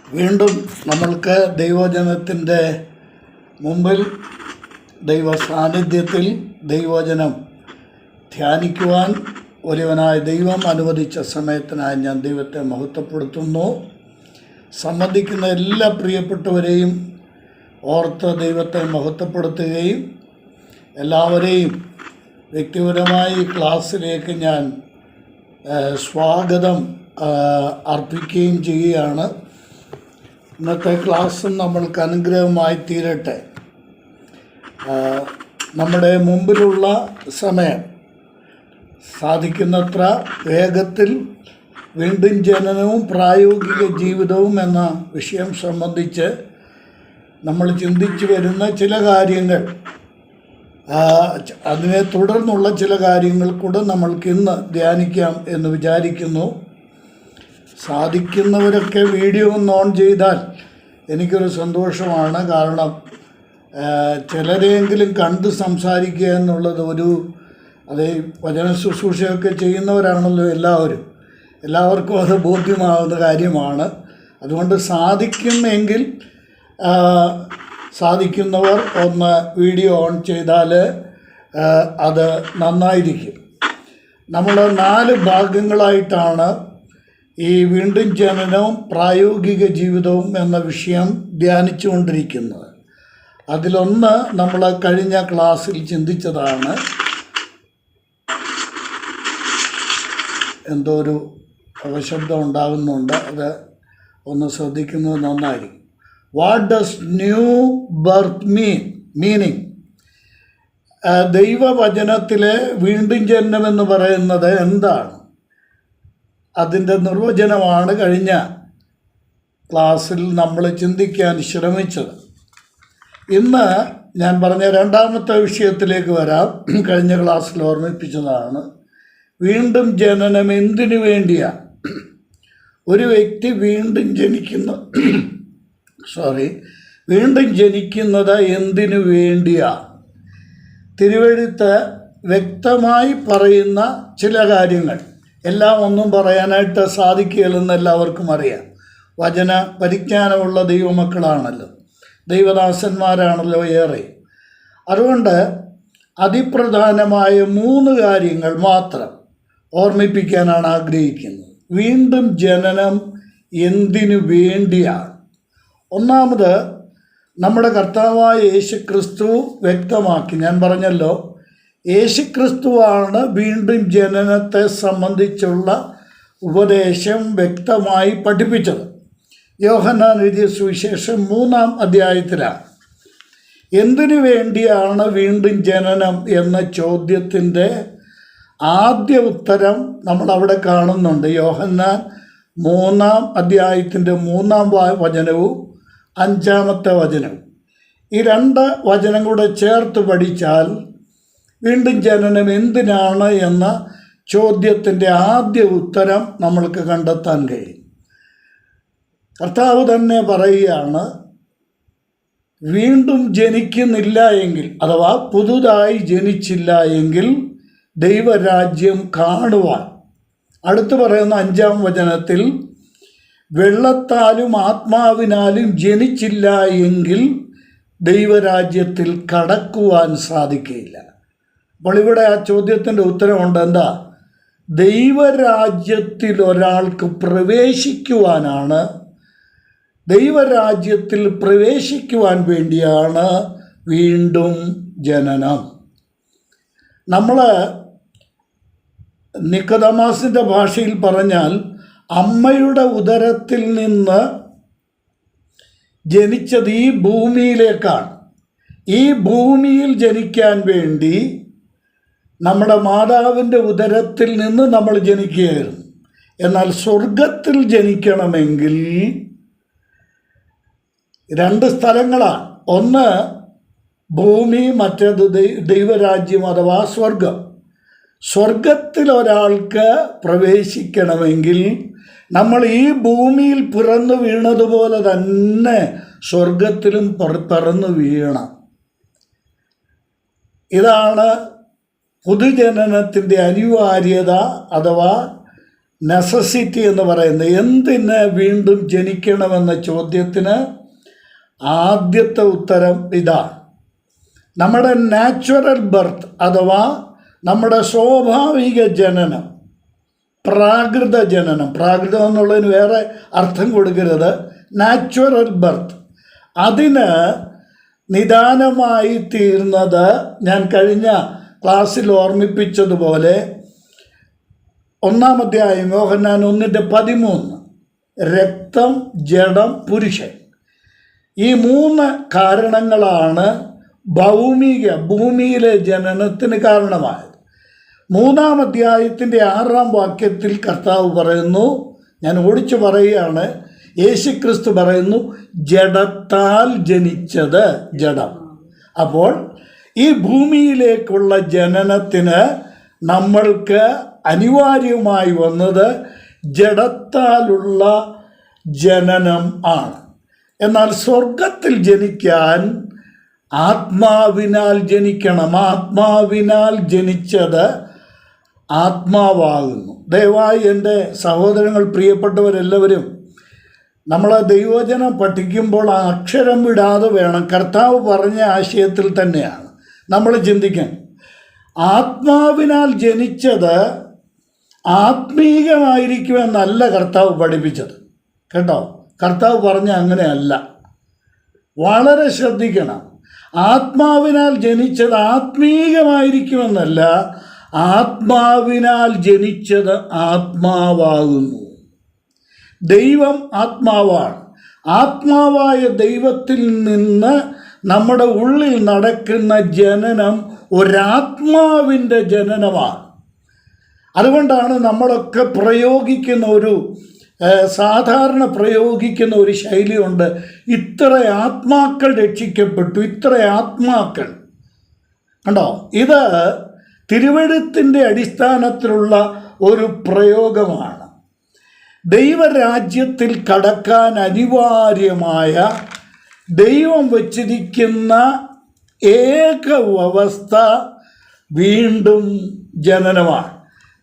വീണ്ടും നമ്മൾക്ക് ദൈവവചനത്തിൻ്റെ മുമ്പിൽ ദൈവ സാന്നിധ്യത്തിൽ ദൈവവചനം ധ്യാനിക്കുവാൻ വലിയവനായ ദൈവം അനുവദിച്ച സമയത്തിനായി ഞാൻ ദൈവത്തെ മഹത്വപ്പെടുത്തുന്നു. സംബന്ധിക്കുന്ന എല്ലാ പ്രിയപ്പെട്ടവരെയും ഓർത്ത് ദൈവത്തെ മഹത്വപ്പെടുത്തുകയും എല്ലാവരെയും വ്യക്തിപരമായി ക്ലാസ്സിലേക്ക് ഞാൻ സ്വാഗതം അർപ്പിക്കുകയും ചെയ്യുകയാണ്. ഇന്നത്തെ ക്ലാസ്സും നമ്മൾക്ക് അനുഗ്രഹമായി തീരട്ടെ. നമ്മുടെ മുമ്പിലുള്ള സമയം സാധിക്കുന്നത്ര വേഗത്തിൽ വീണ്ടും ജനനവും പ്രായോഗിക ജീവിതവും എന്ന വിഷയം സംബന്ധിച്ച് നമ്മൾ ചിന്തിച്ചു വരുന്ന ചില കാര്യങ്ങൾ, അതിനെ തുടർന്നുള്ള ചില കാര്യങ്ങൾ കൂടെ നമ്മൾക്ക് ഇന്ന് ധ്യാനിക്കാം എന്ന് വിചാരിക്കുന്നു. സാധിക്കുന്നവരൊക്കെ വീഡിയോ ഒന്ന് ഓൺ ചെയ്താൽ എനിക്കൊരു സന്തോഷമാണ്. കാരണം ചിലരെങ്കിലും കണ്ട് സംസാരിക്കുക എന്നുള്ളത് അതേ വചന ശുശ്രൂഷയൊക്കെ ചെയ്യുന്നവരാണല്ലോ എല്ലാവർക്കും അത് ബോധ്യമാവുന്ന കാര്യമാണ്. അതുകൊണ്ട് സാധിക്കുന്നവർ ഒന്ന് വീഡിയോ ഓൺ ചെയ്താൽ അത് നന്നായിരിക്കും. നമ്മൾ 4 ഭാഗങ്ങളായിട്ടാണ് ഈ വീണ്ടും ജനനവും പ്രായോഗിക ജീവിതവും എന്ന വിഷയം ധ്യാനിച്ചുകൊണ്ടിരിക്കുന്നത്. അതിലൊന്ന് നമ്മൾ കഴിഞ്ഞ ക്ലാസ്സിൽ ചിന്തിച്ചതാണ്. എന്തോ ഒരു ശബ്ദം ഉണ്ടാകുന്നുണ്ട്, അത് ഒന്ന് ശ്രദ്ധിക്കുന്നത് നന്നായിരിക്കും. What does new birth meaning? ദൈവവചനത്തിലെ വീണ്ടും ജനനം എന്ന് പറയുന്നത് എന്താണ്? അതിൻ്റെ നിർവചനമാണ് കഴിഞ്ഞ ക്ലാസ്സിൽ നമ്മൾ ചിന്തിക്കാൻ ശ്രമിച്ചത്. ഇന്ന് ഞാൻ പറഞ്ഞ രണ്ടാമത്തെ വിഷയത്തിലേക്ക് വരാം. കഴിഞ്ഞ ക്ലാസ്സിൽ ഓർമ്മിപ്പിച്ചതാണ്. വീണ്ടും ജനനം എന്തിനു വേണ്ടിയാണ്? ഒരു വ്യക്തി വീണ്ടും ജനിക്കുന്നത് എന്തിനു വേണ്ടിയാണ്? തിരുവെഴുത്ത് വ്യക്തമായി പറയുന്ന ചില കാര്യങ്ങൾ. എല്ലാം ഒന്നും പറയാനായിട്ട് സാധിക്കില്ലെന്ന് എല്ലാവർക്കും അറിയാം. വചന പരിജ്ഞാനമുള്ള ദൈവമക്കളാണല്ലോ, ദൈവദാസന്മാരാണല്ലോ ഏറെ. അതുകൊണ്ട് അതിപ്രധാനമായ 3 കാര്യങ്ങൾ മാത്രം ഓർമ്മിപ്പിക്കാനാണ് ആഗ്രഹിക്കുന്നത്. വീണ്ടും ജനനം എന്തിനു വേണ്ടിയാണ്? ഒന്നാമത്, നമ്മുടെ കർത്താവായ യേശുക്രിസ്തു വ്യക്തമാക്കി. ഞാൻ പറഞ്ഞല്ലോ, യേശുക്രിസ്തുവാണ് വീണ്ടും ജനനത്തെ സംബന്ധിച്ചുള്ള ഉപദേശം വ്യക്തമായി പഠിപ്പിച്ചത്. യോഹന്നാൻ എഴുതിയ സുവിശേഷം 3-ാം അധ്യായത്തിലാണ്. എന്തിനു വേണ്ടിയാണ് വീണ്ടും ജനനം എന്ന ചോദ്യത്തിൻ്റെ ആദ്യ ഉത്തരം നമ്മളവിടെ കാണുന്നുണ്ട്. യോഹന്നാൻ 3-ാം അധ്യായത്തിൻ്റെ 3-ാം വചനവും 5-ാമത്തെ വചനവും. ഈ 2 വചനം കൂടെ ചേർത്ത് പഠിച്ചാൽ വീണ്ടും ജനനം എന്തിനാണ് എന്ന ചോദ്യത്തിൻ്റെ ആദ്യ ഉത്തരം നമ്മൾക്ക് കണ്ടെത്താൻ കഴിയും. കർത്താവ് തന്നെ പറയുകയാണ്, വീണ്ടും ജനിക്കുന്നില്ല എങ്കിൽ, അഥവാ പുതുതായി ജനിച്ചില്ല എങ്കിൽ ദൈവരാജ്യം കാണുവാൻ. അടുത്ത് പറയുന്ന 5-ാം വചനത്തിൽ, വെള്ളത്താലും ആത്മാവിനാലും ജനിച്ചില്ല എങ്കിൽ ദൈവരാജ്യത്തിൽ കടക്കുവാൻ സാധിക്കുകയില്ല. അപ്പോൾ ഇവിടെ ആ ചോദ്യത്തിൻ്റെ ഉത്തരമുണ്ട്. എന്താ? ദൈവരാജ്യത്തിൽ ഒരാൾക്ക് പ്രവേശിക്കുവാനാണ്, ദൈവരാജ്യത്തിൽ പ്രവേശിക്കുവാൻ വേണ്ടിയാണ് വീണ്ടും ജനനം. നമ്മൾ നിക്കോദെമോസിൻ്റെ ഭാഷയിൽ പറഞ്ഞാൽ അമ്മയുടെ ഉദരത്തിൽ നിന്ന് ജനിച്ചത് ഈ ഭൂമിയിലേക്കാണ്. ഈ ഭൂമിയിൽ ജനിക്കാൻ വേണ്ടി നമ്മുടെ മാതാവിൻ്റെ ഉദരത്തിൽ നിന്ന് നമ്മൾ ജനിക്കുകയായിരുന്നു. എന്നാൽ സ്വർഗത്തിൽ ജനിക്കണമെങ്കിൽ 2 സ്ഥലങ്ങളാണ്. ഒന്ന് ഭൂമി, മറ്റേത് ദൈവരാജ്യം അഥവാ സ്വർഗം. സ്വർഗത്തിൽ ഒരാൾക്ക് പ്രവേശിക്കണമെങ്കിൽ നമ്മൾ ഈ ഭൂമിയിൽ പിറന്നു വീണതുപോലെ തന്നെ സ്വർഗത്തിലും പിറന്നു വീഴണം. ഇതാണ് പുതുജനനത്തിൻ്റെ അനിവാര്യത അഥവാ നെസസിറ്റി എന്ന് പറയുന്നത്, എന്തിന് വീണ്ടും ജനിക്കണമെന്ന ചോദ്യത്തിന് ആദ്യത്തെ ഉത്തരം ഇതാണ്. നമ്മുടെ നാച്ചുറൽ ബർത്ത് അഥവാ നമ്മുടെ സ്വാഭാവിക ജനനം, പ്രാകൃത ജനനം, പ്രാകൃതം എന്നുള്ളതിന് വേറെ അർത്ഥം കൊടുക്കരുത്, നാച്ചുറൽ ബർത്ത്, അതിന് നിദാനമായി തീർന്നത് ഞാൻ കഴിഞ്ഞ ക്ലാസ്സിൽ ഓർമ്മിപ്പിച്ചതുപോലെ 1-ാം അധ്യായം യോഹന്നാൻ 1:13, രക്തം, ജഡം, പുരുഷൻ. ഈ 3 കാരണങ്ങളാണ് ഭൂമിയിലെ ജനനത്തിന് കാരണമായത്. 3-ാം അധ്യായത്തിൻ്റെ 6-ാം വാക്യത്തിൽ കർത്താവ് പറയുന്നു, ഞാൻ ഓടിച്ചു പറയുകയാണ്, യേശുക്രിസ്തു പറയുന്നു, ജഡത്താൽ ജനിച്ചത് ജഡം. അപ്പോൾ ഈ ഭൂമിയിലേക്കുള്ള ജനനത്തിന് നമ്മൾക്ക് അനിവാര്യമായി വന്നത് ജഡത്താലുള്ള ജനനം ആണ്. എന്നാൽ സ്വർഗത്തിൽ ജനിക്കാൻ ആത്മാവിനാൽ ജനിക്കണം. ആത്മാവിനാൽ ജനിച്ചത് ആത്മാവാകുന്നു. ദയവായി എൻ്റെ സഹോദരങ്ങൾ, പ്രിയപ്പെട്ടവരെല്ലാവരും, നമ്മൾ ദൈവവചനം പഠിക്കുമ്പോൾ ആ അക്ഷരം വിടാതെ വേണം. കർത്താവ് പറഞ്ഞ ആശയത്തിൽ തന്നെയാണ് നമ്മൾ ചിന്തിക്കാൻ. ആത്മാവിനാൽ ജനിച്ചത് ആത്മീകമായിരിക്കുമെന്നല്ല കർത്താവ് പഠിപ്പിച്ചത്, കേട്ടോ. കർത്താവ് പറഞ്ഞ അങ്ങനെയല്ല, വളരെ ശ്രദ്ധിക്കണം. ആത്മാവിനാൽ ജനിച്ചത് ആത്മീകമായിരിക്കുമെന്നല്ല, ആത്മാവിനാൽ ജനിച്ചത് ആത്മാവാകുന്നു. ദൈവം ആത്മാവാണ്. ആത്മാവായ ദൈവത്തിൽ നിന്ന് നമ്മുടെ ഉള്ളിൽ നടക്കുന്ന ജനനം ഒരാത്മാവിൻ്റെ ജനനമാണ്. അതുകൊണ്ടാണ് നമ്മളൊക്കെ സാധാരണ പ്രയോഗിക്കുന്ന ഒരു ശൈലിയുണ്ട്. ഇത്ര ആത്മാക്കൾ രക്ഷിക്കപ്പെട്ടു, ഇത്ര ആത്മാക്കൾ. കണ്ടോ, ഇത് തിരുവെഴുത്തിൻ്റെ അടിസ്ഥാനത്തിലുള്ള ഒരു പ്രയോഗമാണ്. ദൈവരാജ്യത്തിൽ കടക്കാൻ അനിവാര്യമായ ദൈവം വച്ചിരിക്കുന്ന ഏക വ്യവസ്ഥ വീണ്ടും ജനനമാണ്.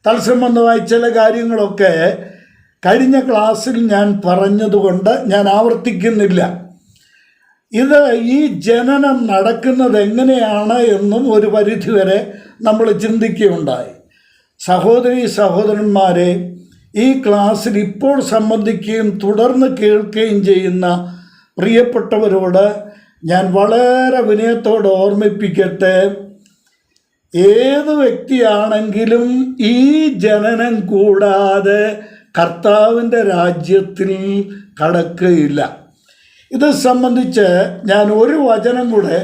തത്സംബന്ധമായ ചില കാര്യങ്ങളൊക്കെ കഴിഞ്ഞ ക്ലാസ്സിൽ ഞാൻ പറഞ്ഞതുകൊണ്ട് ഞാൻ ആവർത്തിക്കുന്നില്ല. ഈ ജനനം നടക്കുന്നത് എങ്ങനെയാണ് എന്നും ഒരു പരിധിവരെ നമ്മൾ ചിന്തിക്കുകയുണ്ടായി. സഹോദരന്മാരെ, ഈ ക്ലാസ്സിൽ ഇപ്പോൾ സംബന്ധിക്കുകയും തുടർന്ന് കേൾക്കുകയും ചെയ്യുന്ന പ്രിയപ്പെട്ടവരോട് ഞാൻ വളരെ വിനയത്തോടെ ഓർമ്മിപ്പിക്കട്ടെ, ഏത് വ്യക്തിയാണെങ്കിലും ഈ ജനനം കൂടാതെ കർത്താവിൻ്റെ രാജ്യത്തിൽ കടക്കുകയില്ല. ഇത് സംബന്ധിച്ച് ഞാൻ ഒരു വചനം കൂടെ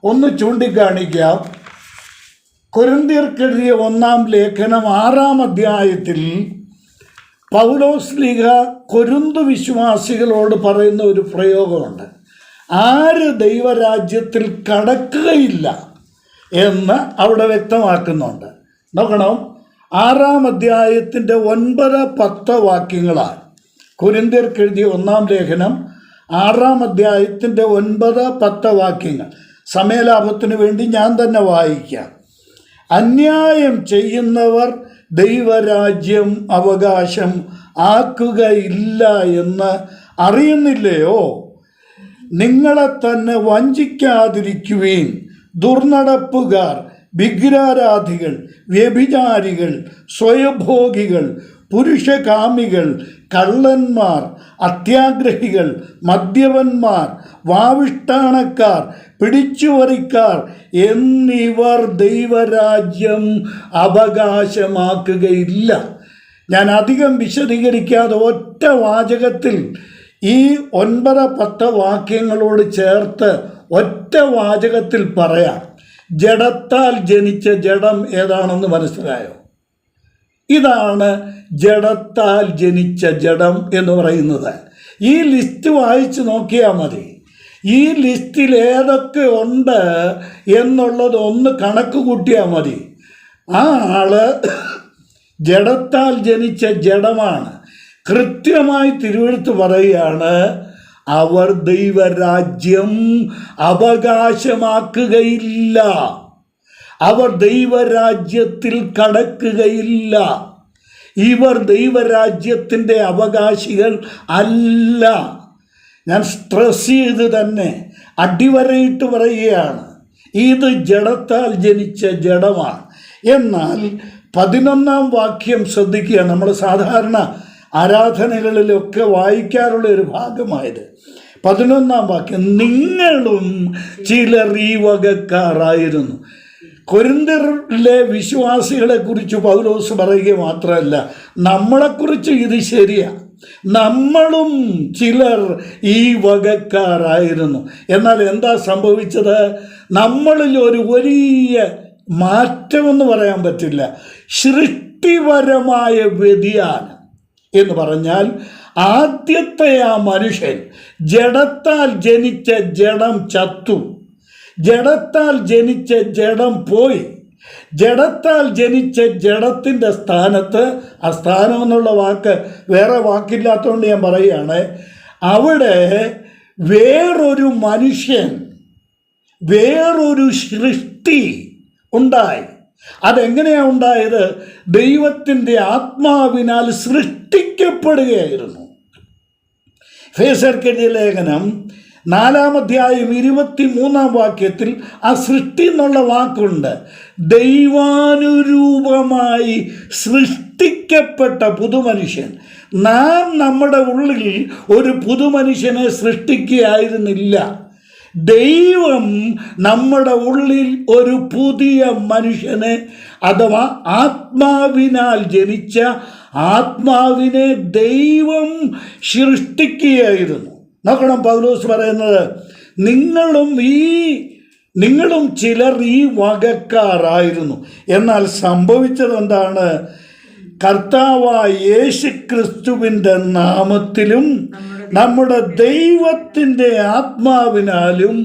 ഒന്ന് ചൂണ്ടിക്കാണിക്കാം. കൊരിന്ത്യർക്കെഴുതിയ 1-ാം ലേഖനം 6-ാം അധ്യായത്തിൽ പൗലോസ്ലീഹ കൊരിന്തു വിശ്വാസികളോട് പറയുന്ന ഒരു പ്രയോഗമുണ്ട്. ആര് ദൈവരാജ്യത്തിൽ കടക്കുകയില്ല എന്ന് അവിടെ വ്യക്തമാക്കുന്നുണ്ട്. നോക്കണം, 6-ാം അധ്യായത്തിൻ്റെ 9-10 വാക്യങ്ങളാണ്. കൊരിന്ത്യർക്കെഴുതിയ 1-ാം ലേഖനം 6-ാം അധ്യായത്തിൻ്റെ 9-10 വാക്യങ്ങൾ. സമയലാഭത്തിന് വേണ്ടി ഞാൻ തന്നെ വായിക്കാം. അന്യായം ചെയ്യുന്നവർ ദൈവരാജ്യം അവകാശം ആക്കുകയില്ല എന്ന് അറിയുന്നില്ലയോ? നിങ്ങളെ തന്നെ വഞ്ചിക്കാതിരിക്കുവീൻ. ദുർനടപ്പുകാർ, വിഗ്രഹാരാധികൾ, വ്യഭിചാരികൾ, സ്വയഭോഗികൾ, പുരുഷകാമികൾ, കള്ളന്മാർ, അത്യാഗ്രഹികൾ, മദ്യപന്മാർ, വാവിഷ്ഠാണക്കാർ, പിടിച്ചുപറിക്കാർ എന്നിവർ ദൈവരാജ്യം അവകാശമാക്കുകയില്ല. ഞാൻ അധികം വിശദീകരിക്കാതെ ഒറ്റ വാചകത്തിൽ ഈ 9-10 വാക്യങ്ങളോട് ചേർത്ത് ഒറ്റ വാചകത്തിൽ പറയാം. ജഡത്താൽ ജനിച്ച ജഡം ഏതാണെന്ന് മനസ്സിലായോ? ഇതാണ് ജഡത്താൽ ജനിച്ച ജഡം എന്ന് പറയുന്നത്. ഈ ലിസ്റ്റ് വായിച്ച് നോക്കിയാൽ മതി. ഈ ലിസ്റ്റിൽ ഏതൊക്കെ ഉണ്ട് എന്നുള്ളത് ഒന്ന് കണക്ക് കൂട്ടിയാൽ മതി. ആ ആള് ജഡത്താൽ ജനിച്ച ജഡമാണ്. കൃത്യമായി തിരുവെഴുത്ത് പറയുകയാണ്, അവർ ദൈവരാജ്യം അവകാശമാക്കുകയില്ല, അവർ ദൈവരാജ്യത്തിൽ കടക്കുകയില്ല. ഇവർ ദൈവരാജ്യത്തിൻ്റെ അവകാശികൾ അല്ല. ഞാൻ സ്ട്രെസ് ചെയ്ത് തന്നെ അടിവരയിട്ട് പറയുകയാണ്, ഇത് ജഡത്താൽ ജനിച്ച ജഡമാണ്. എന്നാൽ 11-ാം വാക്യം ശ്രദ്ധിക്കുക. നമ്മൾ സാധാരണ ആരാധനകളിലൊക്കെ വായിക്കാറുള്ള ഒരു ഭാഗമായത്. 11-ാം വാക്യം, നിങ്ങളും ചിലർ ഈ വകക്കാരായിരുന്നു. കൊരിന്ത്യരിലെ വിശ്വാസികളെ കുറിച്ച് പൗലോസ് പറയുക മാത്രമല്ല, നമ്മളെക്കുറിച്ച് ഇത് ശരിയാണ്. നമ്മളും ചിലർ ഈ വകക്കാരായിരുന്നു. എന്നാൽ എന്താ സംഭവിച്ചത്? നമ്മളിൽ ഒരു വലിയ മാറ്റമെന്ന് പറയാൻ പറ്റില്ല. സൃഷ്ടിപരമായ വ്യതിയാനം എന്ന് പറഞ്ഞാൽ, ആദ്യത്തെ ആ മനുഷ്യൻ ജഡത്താൽ ജനിച്ച ജഡം ചത്തു, ജഡത്താൽ ജനിച്ച ജഡം പോയി. ജഡത്താൽ ജനിച്ച ജഡത്തിൻ്റെ സ്ഥാനത്ത്, ആ സ്ഥാനം എന്നുള്ള വാക്ക് വേറെ വാക്കില്ലാത്തതുകൊണ്ട് ഞാൻ പറയുകയാണ്, അവിടെ വേറൊരു മനുഷ്യൻ, വേറൊരു സൃഷ്ടി ഉണ്ടായി. അതെങ്ങനെയാണ് ഉണ്ടായത്? ദൈവത്തിൻ്റെ ആത്മാവിനാൽ സൃഷ്ടിക്കപ്പെടുകയായിരുന്നു. എഫേസ്യർക്കെഴുതിയ ലേഖനം 4-ാം അധ്യായം 23-ാം വാക്യത്തിൽ ആ സൃഷ്ടി എന്നുള്ള വാക്കുണ്ട്. ദൈവാനുരൂപമായി സൃഷ്ടിക്കപ്പെട്ട പുതുമനുഷ്യൻ. നാം നമ്മുടെ ഉള്ളിൽ ഒരു പുതുമനുഷ്യനെ സൃഷ്ടിക്കുകയായിരുന്നില്ല. ദൈവം നമ്മുടെ ഉള്ളിൽ ഒരു പുതിയ മനുഷ്യനെ, അഥവാ ആത്മാവിനാൽ ജനിച്ച ആത്മാവിനെ ദൈവം സൃഷ്ടിക്കുകയായിരുന്നു. നോക്കണം, പൗലോസ് പറയുന്നത്, നിങ്ങളും ചിലർ ഈ വകക്കാരായിരുന്നു. എന്നാൽ സംഭവിച്ചത് എന്താണ്? കർത്താവായ യേശുക്രിസ്തുവിൻ്റെ നാമത്തിലും നമ്മുടെ ദൈവത്തിൻ്റെ ആത്മാവിനാലും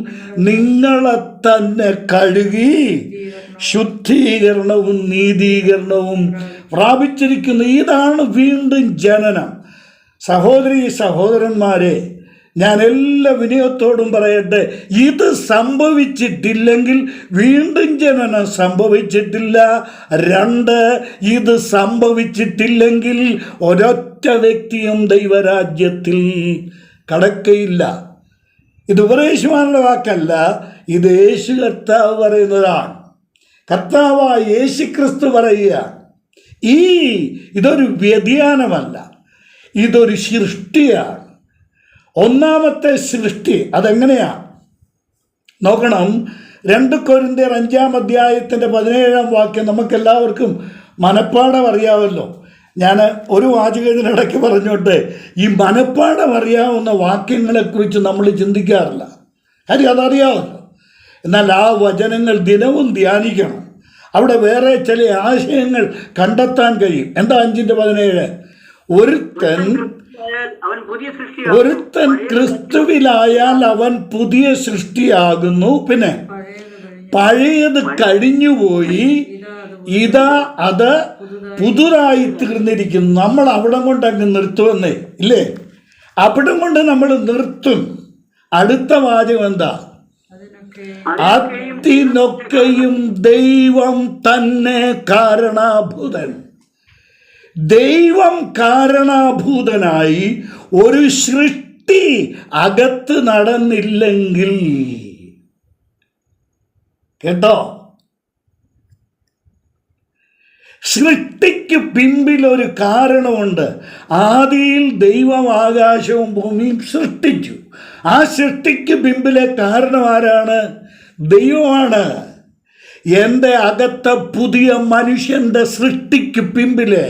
നിങ്ങളെ തന്നെ കഴുകി ശുദ്ധീകരണവും നീതീകരണവും പ്രാപിച്ചിരിക്കുന്നു. ഇതാണ് വീണ്ടും ജനനം. സഹോദരീ സഹോദരന്മാരെ, ഞാൻ എല്ലാ വിനയത്തോടും പറയട്ടെ, ഇത് സംഭവിച്ചിട്ടില്ലെങ്കിൽ വീണ്ടും ജനനം സംഭവിച്ചിട്ടില്ല. 2, ഇത് സംഭവിച്ചിട്ടില്ലെങ്കിൽ ഒരൊറ്റ വ്യക്തിയും ദൈവരാജ്യത്തിൽ കടക്കയില്ല. ഇത് ഉപദേശമാനുള്ള വാക്കല്ല, ഇത് യേശു കർത്താവ് പറയുന്നതാണ്. കർത്താവായ യേശുക്രിസ്തു പറയുക, ഇതൊരു വ്യതിയാനമല്ല, ഇതൊരു സൃഷ്ടിയാണ്. ഒന്നാമത്തെ സൃഷ്ടി അതെങ്ങനെയാണ് നോക്കണം. 2 കൊരിന്ത്യർ 5-ാം അധ്യായത്തിൻ്റെ 17-ാം വാക്യം നമുക്കെല്ലാവർക്കും മനപ്പാഠം അറിയാമല്ലോ. ഞാൻ ഒരു വാചകത്തിനിടയ്ക്ക് പറഞ്ഞോട്ടെ, ഈ മനപ്പാഠം അറിയാവുന്ന വാക്യങ്ങളെക്കുറിച്ച് നമ്മൾ ചിന്തിക്കാറില്ല. കാര്യം അതറിയാമല്ലോ. എന്നാൽ ആ വചനങ്ങൾ ദിനവും ധ്യാനിക്കണം. അവിടെ വേറെ ചില ആശയങ്ങൾ കണ്ടെത്താൻ കഴിയും. എന്താ 5:17? ഒരുത്തൻ ക്രിസ്തുവിലായാൽ അവൻ പുതിയ സൃഷ്ടിയാകുന്നു. പിന്നെ പഴയത് കഴിഞ്ഞുപോയി, ഇതാ അത് പുതുതായി തീർന്നിരിക്കുന്നു. നമ്മൾ അവിടം കൊണ്ട് അങ്ങ് നിർത്തുമെന്നേ ഇല്ലേ? അവിടം കൊണ്ട് നമ്മൾ നിർത്തും. അടുത്ത വാചകം എന്താ? അതിനൊക്കെയും ദൈവം തന്നെ കാരണഭൂതൻ. ദൈവം കാരണഭൂതനായി ഒരു സൃഷ്ടി അകത്ത് നടന്നില്ലെങ്കിൽ, കേട്ടോ, സൃഷ്ടിക്ക് പിമ്പിലൊരു കാരണമുണ്ട്. ആദിയിൽ ദൈവം ആകാശവും ഭൂമിയും സൃഷ്ടിച്ചു. ആ സൃഷ്ടിക്ക് പിമ്പിലെ കാരണം ആരാണ്? ദൈവമാണ്. എൻ്റെ അകത്തെ പുതിയ മനുഷ്യൻ്റെ സൃഷ്ടിക്ക് പിമ്പിലെ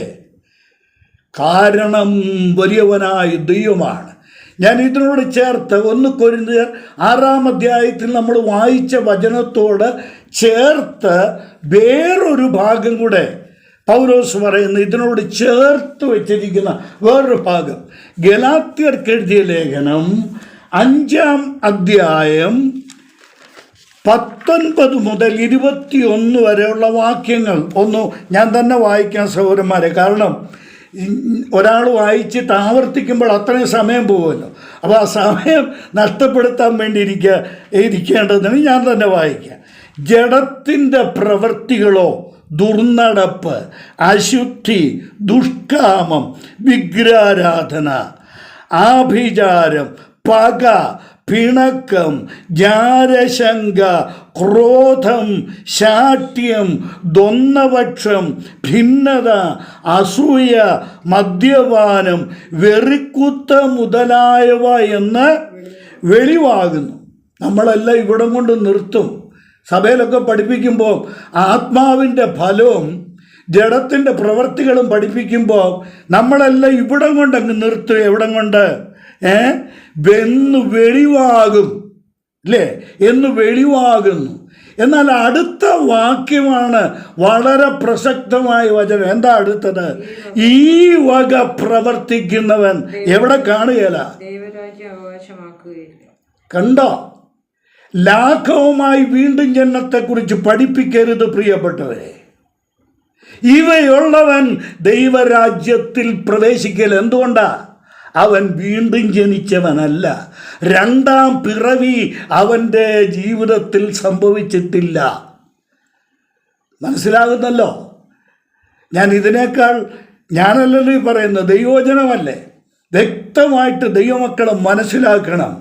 കാരണം വലിയവനായ ദൈവമാണ്. ഞാൻ ഇതിനോട് ചേർത്ത് 1 കൊരിന്ത്യർ 6-ാം അധ്യായത്തിൽ നമ്മൾ വായിച്ച വചനത്തോട് ചേർത്ത് വേറൊരു ഭാഗം കൂടെ പൗലോസ് പറയുന്നു. ഇതിനോട് ചേർത്ത് വെച്ചിരിക്കുന്ന വേറൊരു ഭാഗം ഗലാത്യർക്ക് എഴുതിയ ലേഖനം 5-ാം അധ്യായം 19 മുതൽ 21 വരെയുള്ള വാക്യങ്ങൾ ഒന്ന് ഞാൻ തന്നെ വായിക്കാൻ സഹോദരന്മാരെ. കാരണം ഒരാൾ വായിച്ചിട്ട് ആവർത്തിക്കുമ്പോൾ അത്രയും സമയം പോകുമല്ലോ. അപ്പോൾ ആ സമയം നഷ്ടപ്പെടുത്താൻ വേണ്ടി ഇരിക്കേണ്ടതെന്ന് ഞാൻ തന്നെ വായിക്കാം. ജഡത്തിൻ്റെ പ്രവൃത്തികളോ ദുർനടപ്പ്, അശുദ്ധി, ദുഷ്കാമം, വിഗ്രഹാരാധന, ആഭിചാരം, പക, പിണക്കം, ജാരശങ്ക, ക്രോധം, ശാഠ്യം, ദ്വന്ദ്വപക്ഷം, ഭിന്നത, അസൂയ, മദ്യപാനം, വെറിക്കുത്ത മുതലായവ എന്ന് വെളിവാകുന്നു. നമ്മളെല്ലാം ഇവിടം കൊണ്ട് നിർത്തും. സഭയിലൊക്കെ പഠിപ്പിക്കുമ്പോൾ ആത്മാവിൻ്റെ ഫലവും ജഡത്തിൻ്റെ പ്രവൃത്തികളും പഠിപ്പിക്കുമ്പോൾ നമ്മളെല്ലാം ഇവിടം കൊണ്ടങ്ങ് നിർത്തും. എവിടം കൊണ്ട് എന്ന് വെളിവാകും അല്ലേ, എന്ന് വെളിവാകുന്നു. എന്നാൽ അടുത്ത വാക്യമാണ് വളരെ പ്രസക്തമായ വചനം. എന്താ അടുത്തത്? ഈ വക പ്രവർത്തിക്കുന്നവൻ എവിടെ കാണുകയില്ല. കണ്ടോ? ലാഘവമായി വീണ്ടും ജനനത്തെക്കുറിച്ച് പഠിപ്പിക്കരുത് പ്രിയപ്പെട്ടവരെ. ഇവയുള്ളവൻ ദൈവരാജ്യത്തിൽ പ്രവേശിക്കൽ. എന്തുകൊണ്ടാ? അവൻ വീണ്ടും ജനിച്ചവനല്ല. രണ്ടാം പിറവി അവൻ്റെ ജീവിതത്തിൽ സംഭവിച്ചിട്ടില്ല. മനസ്സിലാകുന്നല്ലോ? ഞാനല്ലല്ലോ പറയുന്നത്, ദൈവവചനമല്ലേ. വ്യക്തമായിട്ട് ദൈവമക്കളെ മനസ്സിലാക്കണം.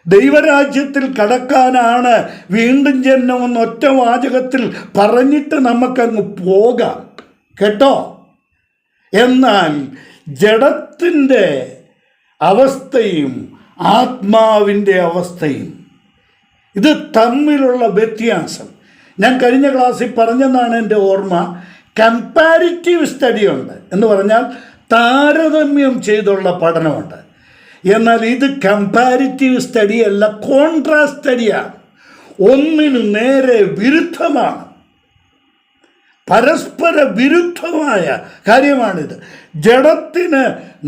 ദൈവരാജ്യത്തിൽ കടക്കാനാണ് വീണ്ടും ജനനമെന്ന് ഒറ്റ വാചകത്തിൽ പറഞ്ഞിട്ട് നമുക്കങ്ങ് പോകാം, കേട്ടോ. എന്നാൽ ജഡത്തിൻ്റെ അവസ്ഥയും ആത്മാവിൻ്റെ അവസ്ഥയും ഇത് തമ്മിലുള്ള വ്യത്യാസം ഞാൻ കഴിഞ്ഞ ക്ലാസ്സിൽ പറഞ്ഞെന്നാണ് എൻ്റെ ഓർമ്മ. കമ്പാരിറ്റീവ് സ്റ്റഡി ഉണ്ട് എന്ന് പറഞ്ഞാൽ താരതമ്യം ചെയ്തുള്ള പഠനമുണ്ട്. എന്നാൽ ഇത് കമ്പാരിറ്റീവ് സ്റ്റഡി അല്ല, കോൺട്രാസ്റ്റ് സ്റ്റഡിയാണ്. ഒന്നിനു നേരെ വിരുദ്ധമാണ്, പരസ്പര വിരുദ്ധമായ കാര്യമാണിത്. ജഡത്തിന്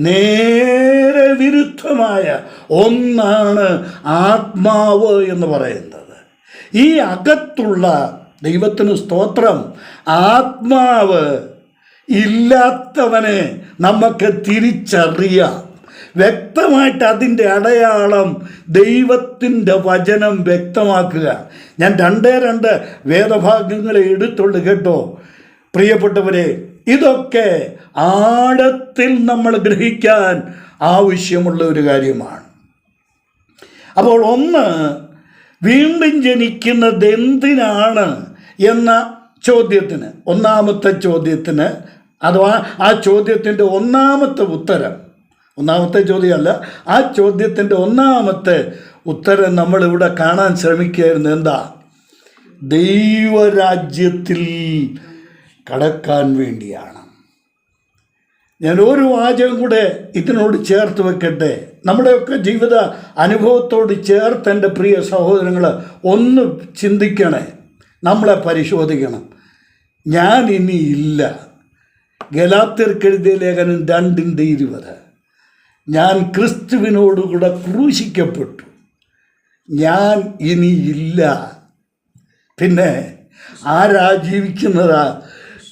നേരെ വിരുദ്ധമായ ഒന്നാണ് ആത്മാവ് എന്ന് പറയുന്നത്. ഈ അകത്തുള്ള ദൈവത്തിന് സ്തോത്രം, ആത്മാവ് ഇല്ലാത്തവനെ നമുക്ക് തിരിച്ചറിയാം. വ്യക്തമായിട്ട് അതിൻ്റെ അടയാളം ദൈവത്തിൻ്റെ വചനം വ്യക്തമാക്കുക. ഞാൻ 2 വേദഭാഗങ്ങളെ എടുത്തുള്ളൂ, കേട്ടോ പ്രിയപ്പെട്ടവരെ. ഇതൊക്കെ ആഴത്തിൽ നമ്മൾ ഗ്രഹിക്കാൻ ആവശ്യമുള്ള ഒരു കാര്യമാണ്. അപ്പോൾ വീണ്ടും ജനിക്കുന്നത് എന്തിനാണ് എന്ന ചോദ്യത്തിന്, ഒന്നാമത്തെ ചോദ്യത്തിന്, അഥവാ ആ ചോദ്യത്തിൻ്റെ ഒന്നാമത്തെ ഉത്തരം, ഒന്നാമത്തെ ചോദ്യമല്ല, ആ ചോദ്യത്തിൻ്റെ ഒന്നാമത്തെ ഉത്തരം നമ്മളിവിടെ കാണാൻ ശ്രമിക്കുകയായിരുന്നു. എന്താ? ദൈവരാജ്യത്തിൽ കടക്കാൻ വേണ്ടിയാണ്. ഞാൻ ഒരു വാചകം കൂടെ ഇതിനോട് ചേർത്ത് വെക്കട്ടെ. നമ്മുടെയൊക്കെ ജീവിത അനുഭവത്തോട് ചേർത്ത് എൻ്റെ പ്രിയ സഹോദരങ്ങൾ ഒന്ന് ചിന്തിക്കണേ, നമ്മളെ പരിശോധിക്കണം. ഞാൻ ഇനി ഇല്ല. ഗലാത്യർക്കെഴുതിയ ലേഖനം 2:20. ഞാൻ ക്രിസ്തുവിനോടുകൂടെ ക്രൂശിക്കപ്പെട്ടു, ഞാൻ ഇനിയില്ല. പിന്നെ ആരാ ജീവിക്കുന്നതാ?